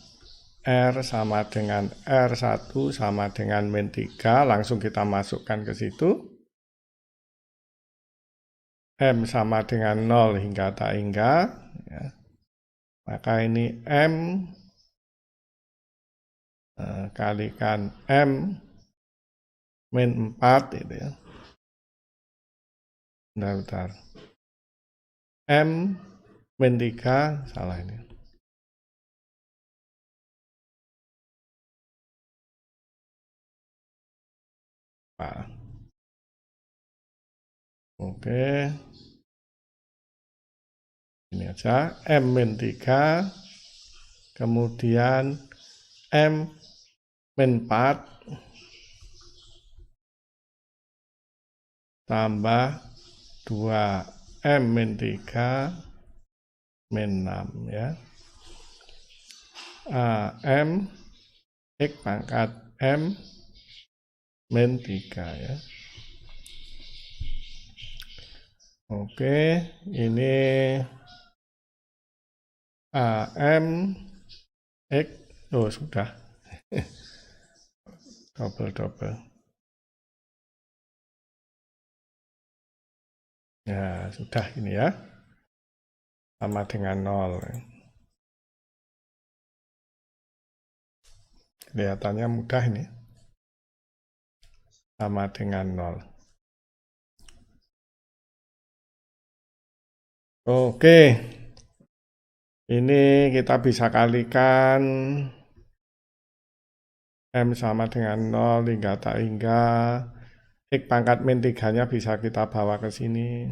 [SPEAKER 1] R sama dengan R1 sama dengan min 3, langsung kita masukkan ke situ. M sama dengan 0 hingga tak hingga. Ya. Maka ini M kalikan M min 4 itu ya. Bentar. M min 3, salah ini. Nah. Oke. Ini aja, M min 3, kemudian M min 4, tambah 2M min 3, min 6 ya. M X pangkat M min 3 ya. Oke, ini AM X, oh sudah. Double. Ya, sudah ini ya. Sama dengan 0. Kelihatannya mudah ini. Sama dengan 0. Oke. Ini kita bisa kalikan M sama dengan 0 hingga tak hingga. X pangkat min 3-nya bisa kita bawa ke sini.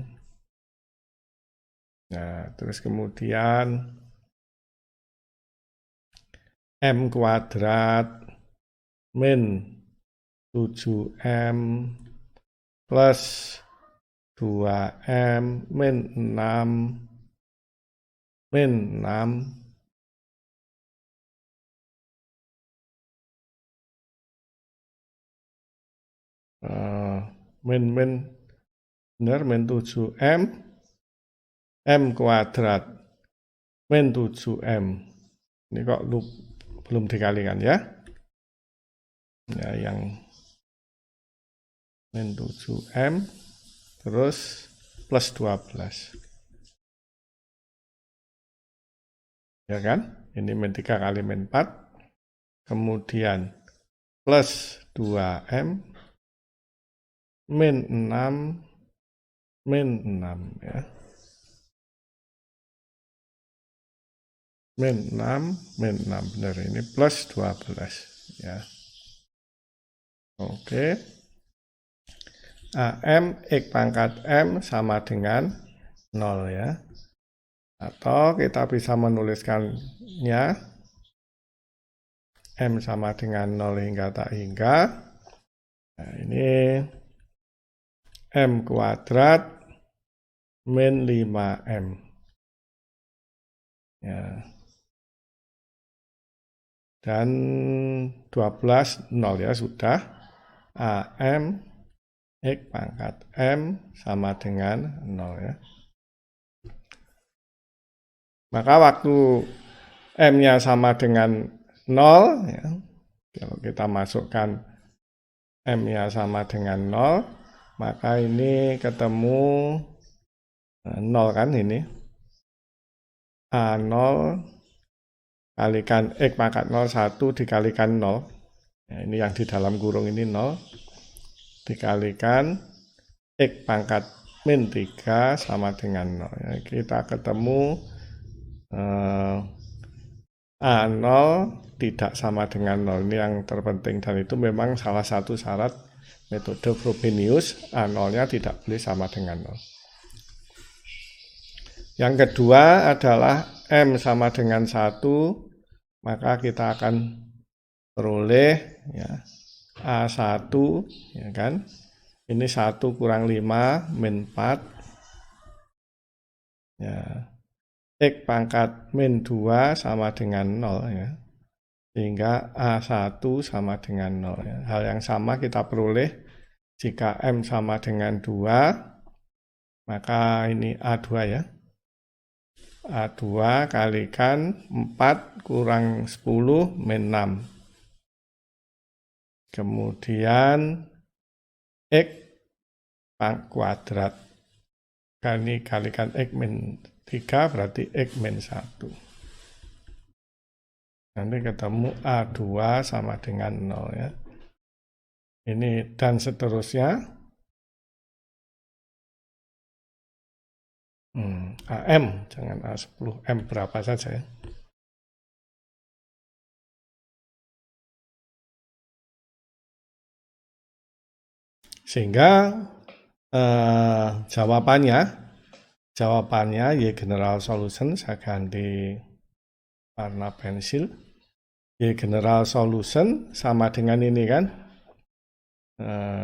[SPEAKER 1] Nah, terus kemudian M kuadrat min 7M plus 2M min 6 min 6 benar min 7M M kuadrat min 7M. Ini kok belum dikalikan ya. Ya, yang min 7M, terus plus 12. Ya kan? Ini min 3 kali min 4. Kemudian plus 2M, min 6, min 6 ya. Min 6, min 6. Benar, ini plus 12 ya. Oke. AM X pangkat M sama dengan 0 ya. Atau kita bisa menuliskannya M sama dengan 0 hingga tak hingga. Nah, ini M kuadrat min 5M. Ya. Dan 12, 0 ya sudah. AM X pangkat M sama dengan 0 ya. Maka waktu M-nya sama dengan 0, ya, kalau kita masukkan M-nya sama dengan 0, maka ini ketemu 0 kan ini. A0 kalikan X pangkat 0, 1 dikalikan 0. Ya, ini yang di dalam kurung ini 0. Dikalikan X pangkat min 3 sama dengan 0. Ya, kita ketemu A0 tidak sama dengan 0. Ini yang terpenting, dan itu memang salah satu syarat metode Frobenius. A0-nya tidak boleh sama dengan 0. Yang kedua adalah M sama dengan 1, maka kita akan peroleh ya, A1 ya kan. Ini 1 kurang 5 min 4 ya. X pangkat min 2 sama dengan 0 ya. Sehingga A1 sama dengan 0 ya. Hal yang sama kita peroleh jika M sama dengan 2, maka ini A2 ya. A2 kalikan 4 kurang 10 min 6. Kemudian X kuadrat kalikan X min 3 berarti X min 1. Nanti ketemu A2 sama dengan 0 ya. Ini dan seterusnya. AM, jangan A10, M berapa saja ya. Sehingga jawabannya Y general solution, saya ganti warna pensil. Y general solution sama dengan ini kan.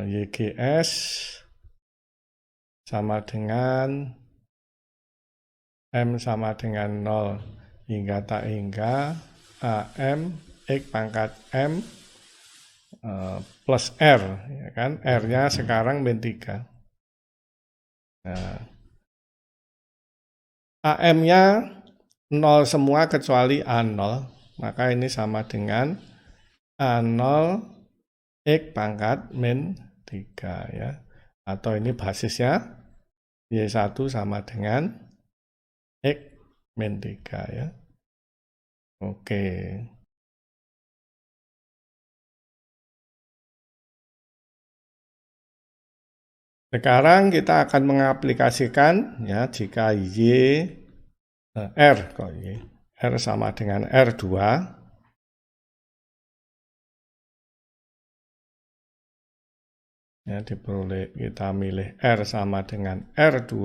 [SPEAKER 1] YGS sama dengan M sama dengan 0 hingga tak hingga AM X pangkat M plus R ya kan. R-nya sekarang min 3. Nah, AM-nya 0 semua kecuali A0, maka ini sama dengan A0 X pangkat min 3 ya. Atau ini basisnya Y1 sama dengan X min 3 ya. Oke. Sekarang kita akan mengaplikasikan ya jika R sama dengan R2. Ya, diperoleh kita milih R sama dengan R2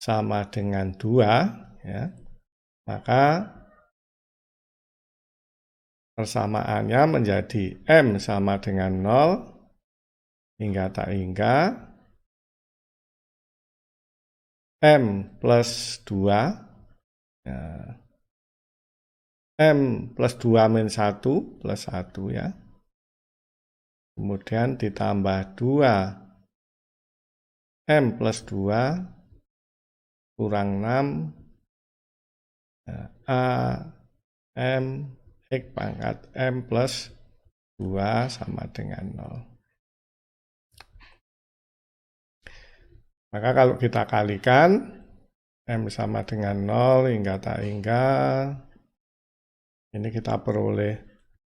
[SPEAKER 1] sama dengan 2 ya. Maka persamaannya menjadi M sama dengan 0 hingga tak hingga M plus 2 ya. M plus 2 min 1 plus 1 ya. Kemudian ditambah 2 M plus 2 kurang 6 ya. A M X pangkat M plus 2 sama dengan 0. Maka kalau kita kalikan, M sama dengan 0 hingga tak hingga, ini kita peroleh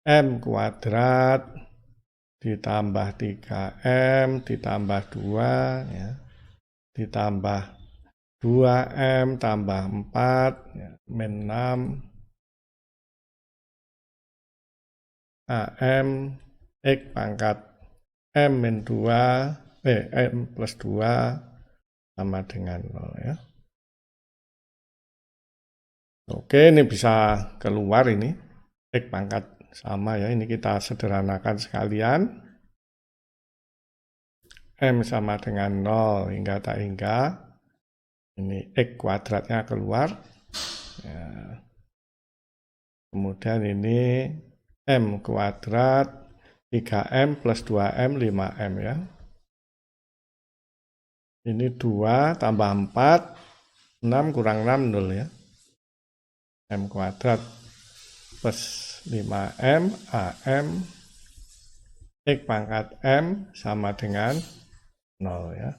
[SPEAKER 1] M kuadrat ditambah 3M ditambah 2, ya, ditambah 2M tambah 4, ya, min 6, AM X pangkat M min 2, M plus 2 sama dengan 0, ya. Oke, ini bisa keluar ini. X pangkat sama, ya. Ini kita sederhanakan sekalian. M sama dengan 0 hingga tak hingga. Ini X kuadratnya keluar. Ya. Kemudian ini M kuadrat 3M plus 2M 5M, ya. Ini 2 tambah 4, 6 kurang 6, 0, ya. M kuadrat plus 5M AM X pangkat M sama dengan 0, ya.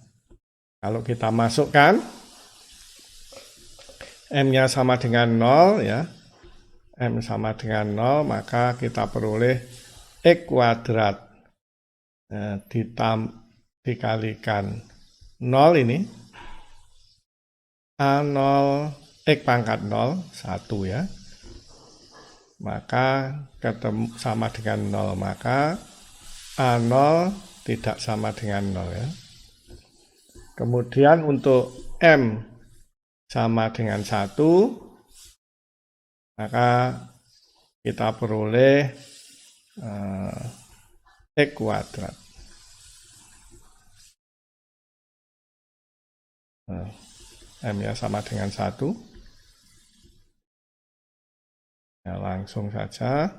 [SPEAKER 1] Kalau kita masukkan M-nya sama dengan 0, ya. M sama dengan 0, maka kita peroleh X kuadrat dikalikan 0 ini. A0 X pangkat 0, 1, ya. Maka ketemu sama dengan 0, maka A0 tidak sama dengan 0, ya. Kemudian untuk M sama dengan 1, maka kita peroleh X kuadrat. M-nya sama dengan 1. Ya, langsung saja.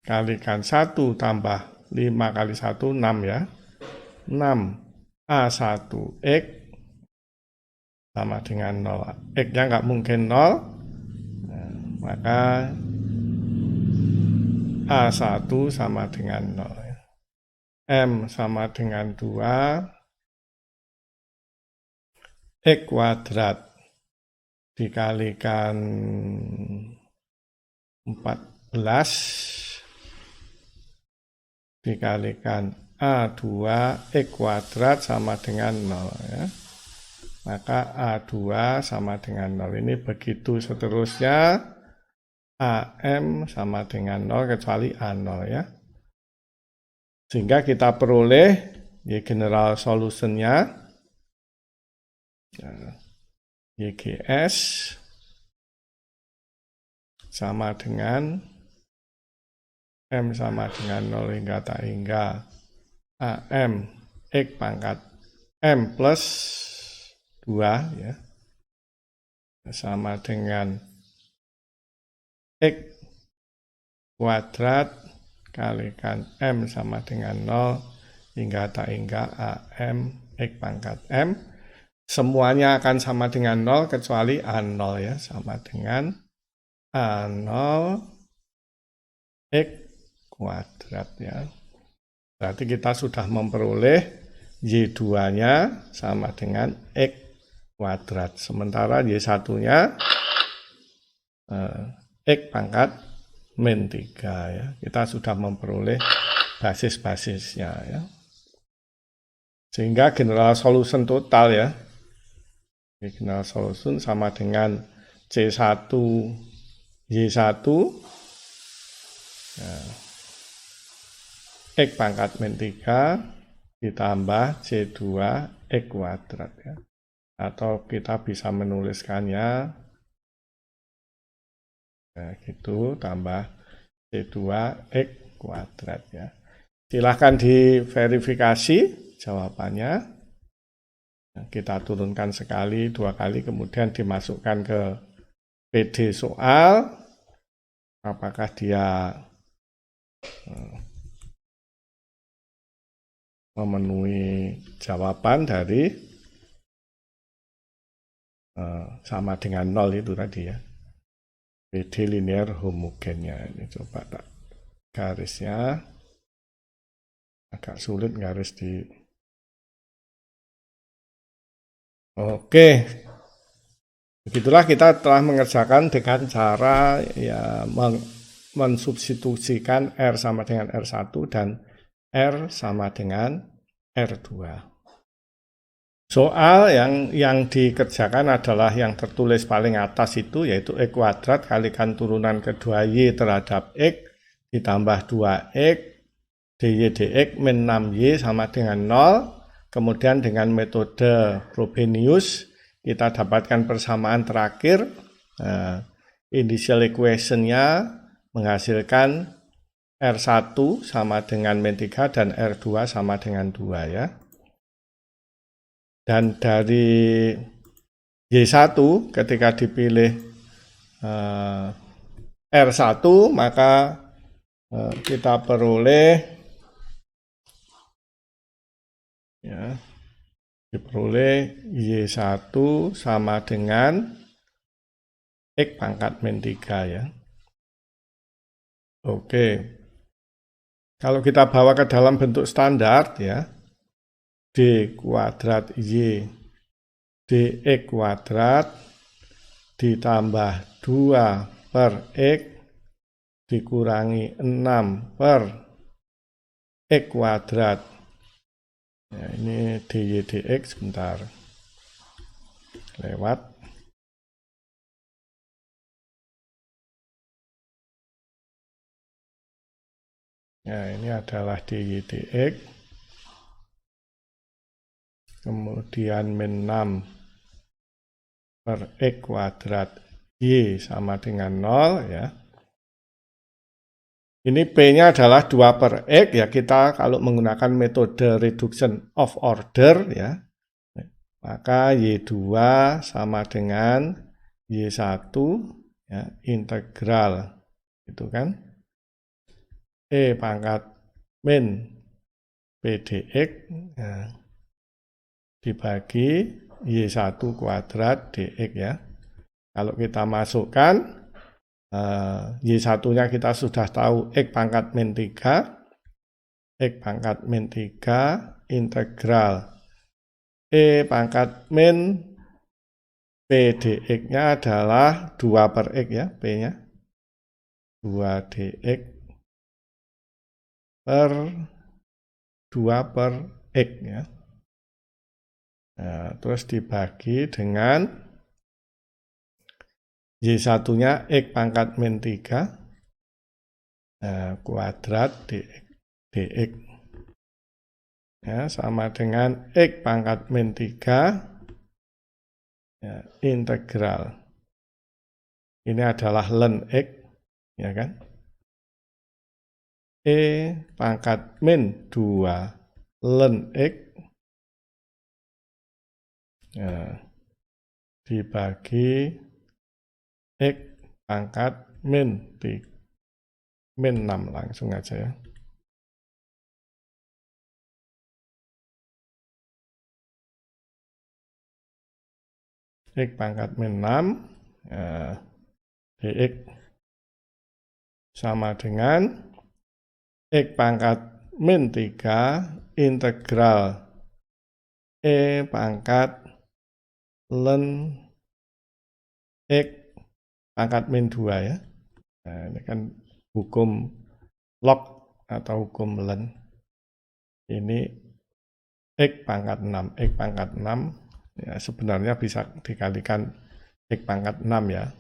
[SPEAKER 1] Kalikan 1 tambah 5 kali 1, 6, ya. 6 A1X sama dengan 0. X-nya nggak mungkin 0. Nah, maka A1 sama dengan 0. Ya. M sama dengan 2. X kuadrat dikalikan 14 dikalikan A2 X kuadrat sama dengan 0, ya. Maka A2 sama dengan 0. Ini begitu seterusnya. AM sama dengan 0 kecuali A0, ya. Sehingga kita peroleh general solutionnya YGS sama dengan M sama dengan 0 hingga tak hingga AM X pangkat M plus 2, ya, sama dengan X kuadrat kalikan M sama dengan 0 hingga tak hingga AM X pangkat M. Semuanya akan sama dengan 0 kecuali A0, ya, sama dengan A0 X kuadrat, ya. Berarti kita sudah memperoleh Y2-nya sama dengan X kuadrat. Sementara Y1-nya X pangkat min 3, ya. Kita sudah memperoleh basis-basisnya, ya. Sehingga general solution total, ya. General solution sama dengan C1 Y1 ya, X pangkat min 3 ditambah C2 X kuadrat, ya. Atau kita bisa menuliskannya gitu, tambah C2 X kuadrat, ya. Silahkan diverifikasi jawabannya. Kita turunkan sekali, 2 kali, kemudian dimasukkan ke PD soal. Apakah dia memenuhi jawaban dari sama dengan 0 itu tadi, ya. PD linear homogennya. Ini coba tak garisnya agak agak sulit garis di. Oke, begitulah kita telah mengerjakan dengan cara ya mensubstitusikan R sama dengan R1 dan R sama dengan R2. Soal yang dikerjakan adalah yang tertulis paling atas itu, yaitu X kuadrat kalikan turunan kedua Y terhadap X ditambah 2X dy dx min 6Y sama dengan 0. Kemudian dengan metode Frobenius kita dapatkan persamaan terakhir. Initial equation-nya menghasilkan R1 sama dengan min 3 dan R2 sama dengan 2 ya. Dan dari Y1 ketika dipilih R1 maka kita peroleh ya, diperoleh Y1 sama dengan X pangkat min 3 ya. Oke. Kalau kita bawa ke dalam bentuk standar ya, D kuadrat Y dx kuadrat ditambah 2 per X dikurangi 6 per X kuadrat. Ya, ini dy dx sebentar. Lewat. Ya, ini adalah dy dx. Kemudian min 6 per X kuadrat Y sama dengan 0 ya. Ini P-nya adalah 2 per X ya, kita kalau menggunakan metode reduction of order ya, maka Y2 sama dengan Y1 ya, integral itu kan E pangkat min P dx ya, dibagi Y1 kuadrat dx ya. Kalau kita masukkan Y1-nya kita sudah tahu X pangkat min 3, X pangkat min 3 integral E pangkat min P dx-nya adalah 2 per X ya, P-nya 2 dx per 2 per X ya. Nah, terus dibagi dengan Y1-nya X pangkat min 3 kuadrat dx ya, sama dengan X pangkat min 3 ya, integral. Ini adalah ln X ya kan. E pangkat min 2 ln X ya, dibagi X pangkat min 6 langsung aja ya. X pangkat min 6 ya, dx sama dengan X pangkat min 3 integral E pangkat ln X pangkat min 2 ya. Nah, ini kan hukum log atau hukum ln. Ini X pangkat 6. X pangkat 6 ya, sebenarnya bisa dikalikan X pangkat 6 ya.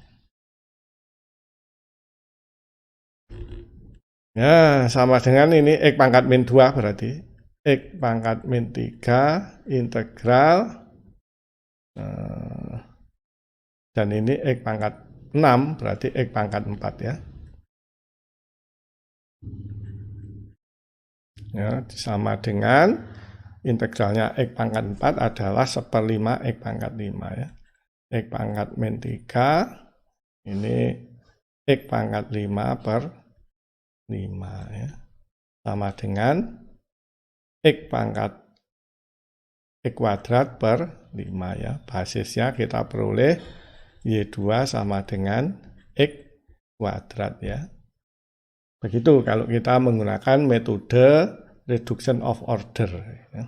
[SPEAKER 1] Ya, sama dengan ini X pangkat min 2 berarti. X pangkat min 3 integral dan ini X pangkat 6 berarti X pangkat 4 ya. Ya, sama dengan integralnya X pangkat 4 adalah 1/5 X pangkat 5 ya. X pangkat min 3 ini X pangkat 5 per 5 ya. Sama dengan X pangkat X kuadrat per 5 ya. Basisnya kita peroleh Y2 sama dengan X kuadrat ya. Begitu kalau kita menggunakan metode reduction of order. Ya.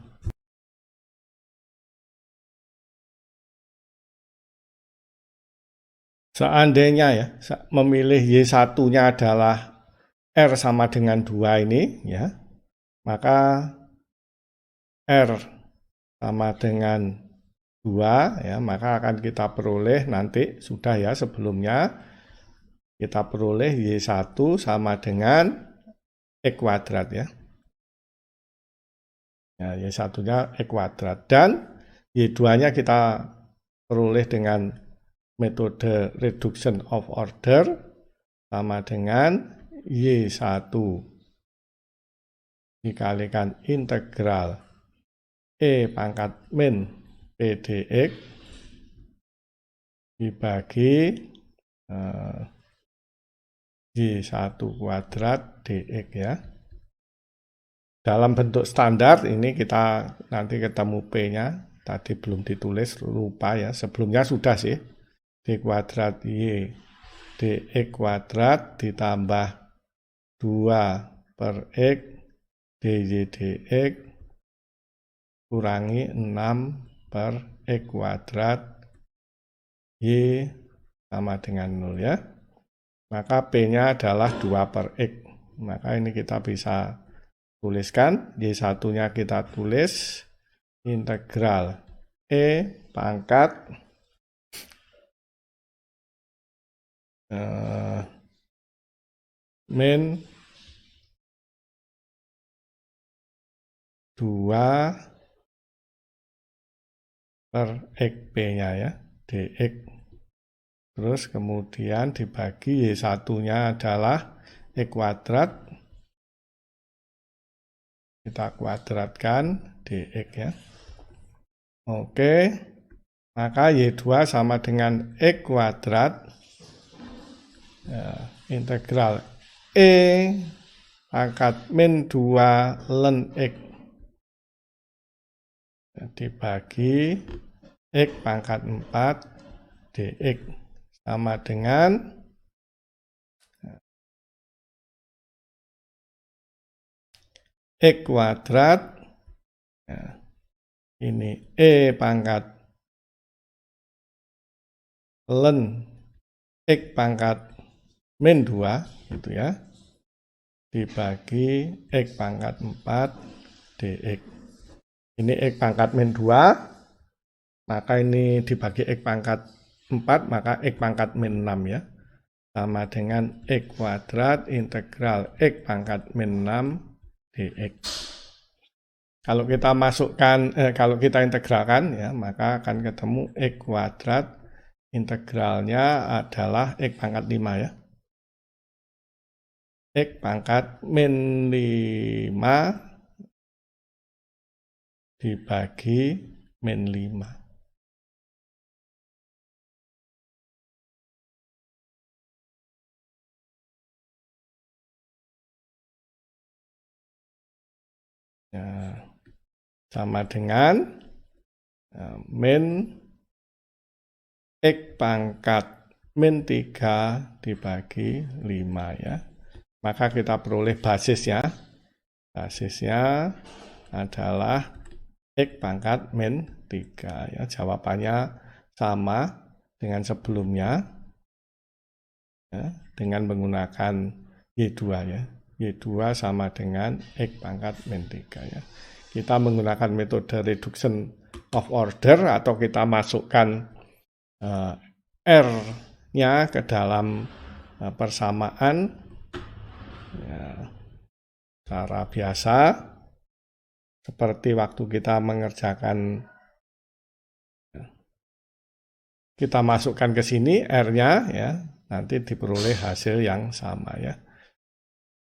[SPEAKER 1] Seandainya ya memilih Y1-nya adalah R sama dengan 2 ini, ya, maka R sama dengan 2, ya, maka akan kita peroleh nanti, sudah ya sebelumnya, kita peroleh Y1 sama dengan X kuadrat ya. Ya, Y1-nya X kuadrat. Dan Y2-nya kita peroleh dengan metode reduction of order sama dengan Y1 dikalikan integral E pangkat min P dx dibagi Y1 kuadrat dx ya. Dalam bentuk standar ini kita nanti ketemu P-nya, tadi belum ditulis, lupa ya, sebelumnya sudah sih. D kuadrat Y dx kuadrat ditambah 2 per X dy dx kurangi 6 per X kuadrat Y sama dengan 0 ya. Maka P-nya adalah 2 per X. Maka ini kita bisa tuliskan, Y1-nya kita tulis integral E pangkat min 2 per X P-nya ya, dx. Terus kemudian dibagi Y1-nya adalah X kuadrat. Kita kuadratkan dx ya. Oke, maka Y2 sama dengan X kuadrat ya, integral E pangkat min 2 ln X dibagi X pangkat 4 dx sama dengan X kuadrat, ya, ini E pangkat ln X pangkat min 2, gitu ya, dibagi X pangkat 4 dx. Ini X pangkat min 2, maka ini dibagi X pangkat 4, maka X pangkat min 6 ya, sama dengan X kuadrat integral X pangkat min 6 dx. Kalau kita masukkan, kalau kita integralkan ya, maka akan ketemu X kuadrat integralnya adalah X pangkat 5 ya. X pangkat min 5 dibagi min 5. Ya, sama dengan min X pangkat min 3 dibagi 5 ya. Maka kita peroleh basisnya. Basisnya adalah X pangkat min 3 ya. Jawabannya sama dengan sebelumnya ya, dengan menggunakan Y2 ya. Y2 sama dengan X pangkat min 3 ya. Kita menggunakan metode reduction of order atau kita masukkan R-nya ke dalam persamaan ya, cara biasa seperti waktu kita mengerjakan, kita masukkan ke sini R-nya ya, nanti diperoleh hasil yang sama ya.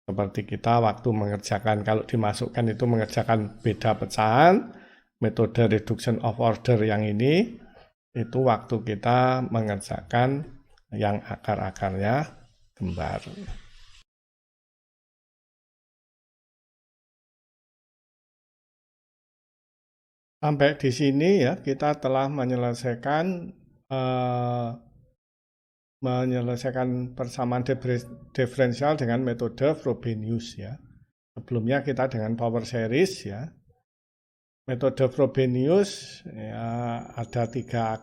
[SPEAKER 1] Seperti kita waktu mengerjakan, kalau dimasukkan itu mengerjakan beda pecahan, metode reduction of order yang ini, itu waktu kita mengerjakan yang akar-akarnya kembar. Sampai di sini ya, kita telah menyelesaikan persamaan diferensial dengan metode Frobenius ya. Sebelumnya kita dengan power series ya. Metode Frobenius ya, ada tiga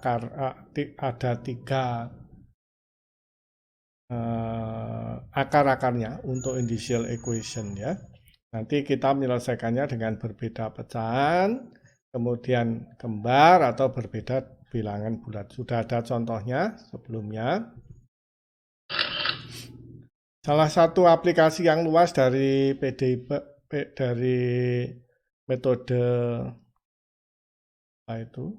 [SPEAKER 1] akar-akarnya untuk initial equation ya. Nanti kita menyelesaikannya dengan berbeda pecahan, kemudian kembar atau berbeda bilangan bulat. Sudah ada contohnya sebelumnya. Salah satu aplikasi yang luas dari dari metode apa itu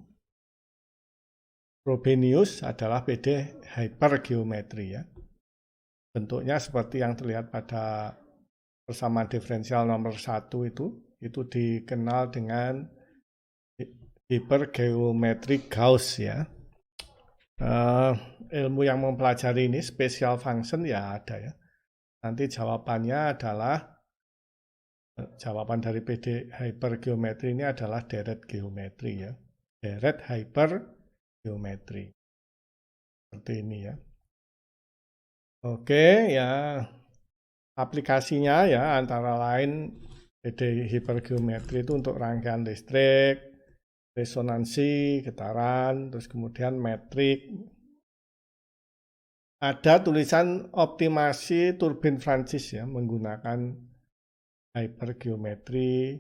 [SPEAKER 1] Frobenius adalah PD hypergeometri ya. Bentuknya seperti yang terlihat pada persamaan diferensial nomor 1 itu dikenal dengan hypergeometri Gauss ya. Ilmu yang mempelajari ini special function ya ada ya. Nanti jawabannya adalah jawaban dari PD hypergeometri ini adalah deret geometri ya. Deret hypergeometri. Seperti ini ya. Oke ya. Aplikasinya ya antara lain PD hypergeometri itu untuk rangkaian listrik, resonansi, getaran, terus kemudian metrik. Ada tulisan optimasi turbin Francis ya menggunakan hypergeometri,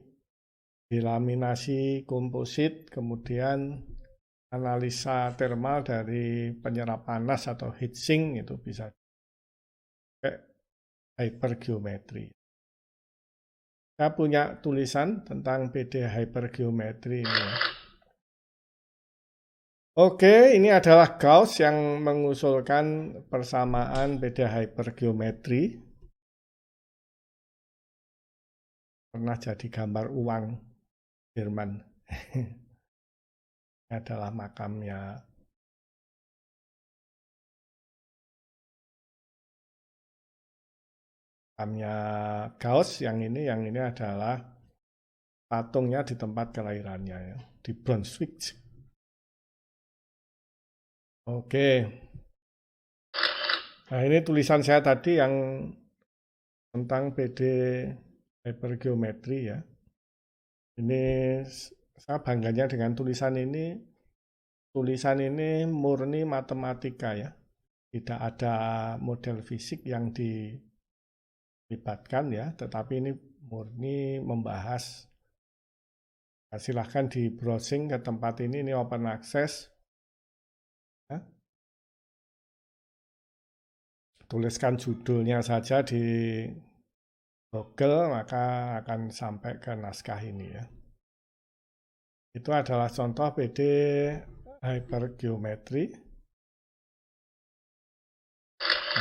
[SPEAKER 1] delaminasi komposit, kemudian analisa thermal dari penyerap panas atau heat sink itu bisa pakai hypergeometri. Saya punya tulisan tentang PD hypergeometri ini ya. Oke, ini adalah Gauss yang mengusulkan persamaan PD hypergeometri. Pernah jadi gambar uang Jerman. Ini adalah makamnya Gauss. Yang ini adalah patungnya di tempat kelahirannya ya, di Brunswick. Oke. Nah, ini tulisan saya tadi yang tentang PD hypergeometri ya. Ini saya bangganya dengan tulisan ini. Tulisan ini murni matematika ya. Tidak ada model fisik yang dilibatkan ya, tetapi ini murni membahas. Nah, silahkan di browsing ke tempat ini open access. Ya. Tuliskan judulnya saja di Google, maka akan sampai ke naskah ini ya. Itu adalah contoh PD hypergeometri.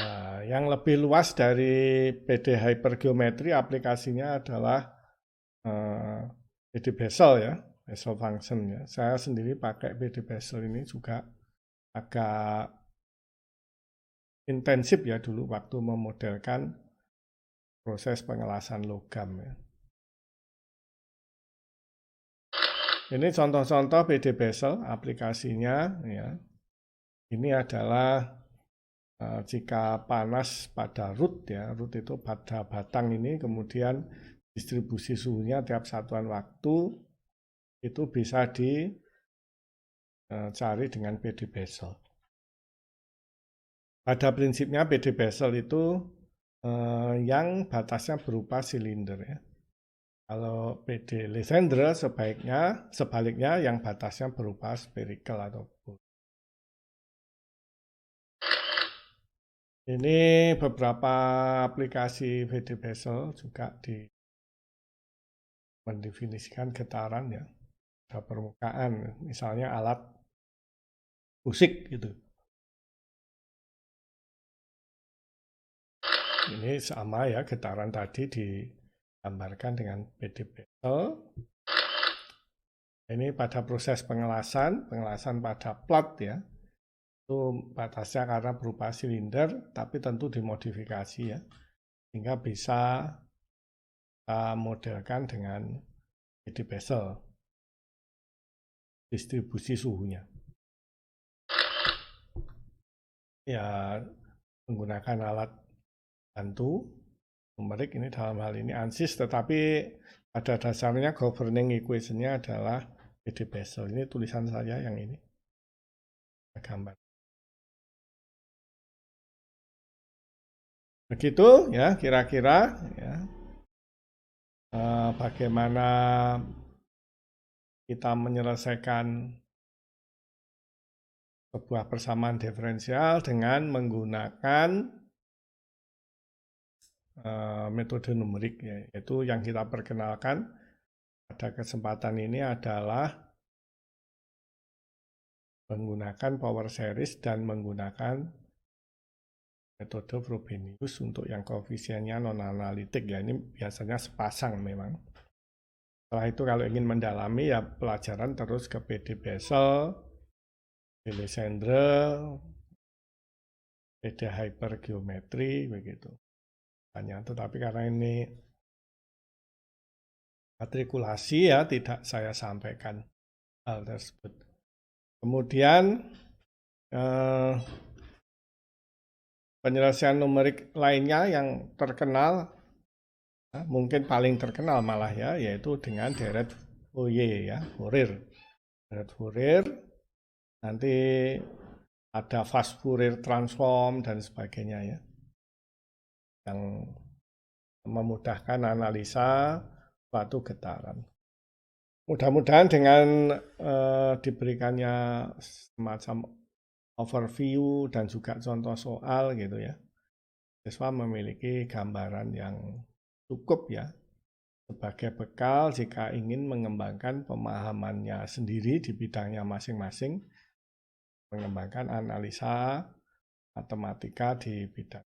[SPEAKER 1] Nah, yang lebih luas dari PD hypergeometri aplikasinya adalah PD Bessel ya, Bessel function ya. Saya sendiri pakai PD Bessel ini juga agak intensif ya dulu waktu memodelkan proses pengelasan logam ya. Ini contoh-contoh PD Bessel aplikasinya ya. Ini adalah jika panas pada root ya, root itu pada batang ini, kemudian distribusi suhunya tiap satuan waktu itu bisa dicari dengan PD Bessel. Pada prinsipnya PD Bessel itu yang batasnya berupa silinder ya. Kalau PD Legendre sebaliknya yang batasnya berupa spherical atau bowl. Ini beberapa aplikasi PD Bessel juga mendefinisikan getaran ya pada permukaan, misalnya alat musik gitu. Ini sama ya, getaran tadi digambarkan dengan PD Bessel. Ini pada proses pengelasan pada plat ya. Itu batasnya karena berupa silinder, tapi tentu dimodifikasi ya. Sehingga bisa kita modelkan dengan PD Bessel. Distribusi suhunya. Ya, menggunakan alat bantu, numerik ini dalam hal ini ANSYS, tetapi pada dasarnya governing equation-nya adalah PD Basel. Ini tulisan saya yang ini. Gambar. Begitu ya kira-kira ya. Bagaimana kita menyelesaikan sebuah persamaan diferensial dengan menggunakan metode numerik, yaitu yang kita perkenalkan pada kesempatan ini adalah menggunakan power series dan menggunakan metode Frobenius untuk yang koefisiennya non-analitik ya, ini biasanya sepasang memang. Setelah itu kalau ingin mendalami ya pelajaran terus ke PD Basel, Legendre, PD hypergeometri begitu. Hanya tetapi karena ini matrikulasi ya tidak saya sampaikan hal tersebut. Kemudian penyelesaian numerik lainnya yang terkenal, mungkin paling terkenal malah ya, yaitu dengan deret Fourier ya, Fourier. Deret Fourier, nanti ada fast Fourier transform dan sebagainya ya, yang memudahkan analisa suatu getaran. Mudah-mudahan dengan diberikannya semacam overview dan juga contoh soal gitu ya, siswa memiliki gambaran yang cukup ya sebagai bekal jika ingin mengembangkan pemahamannya sendiri di bidangnya masing-masing, mengembangkan analisa matematika di bidang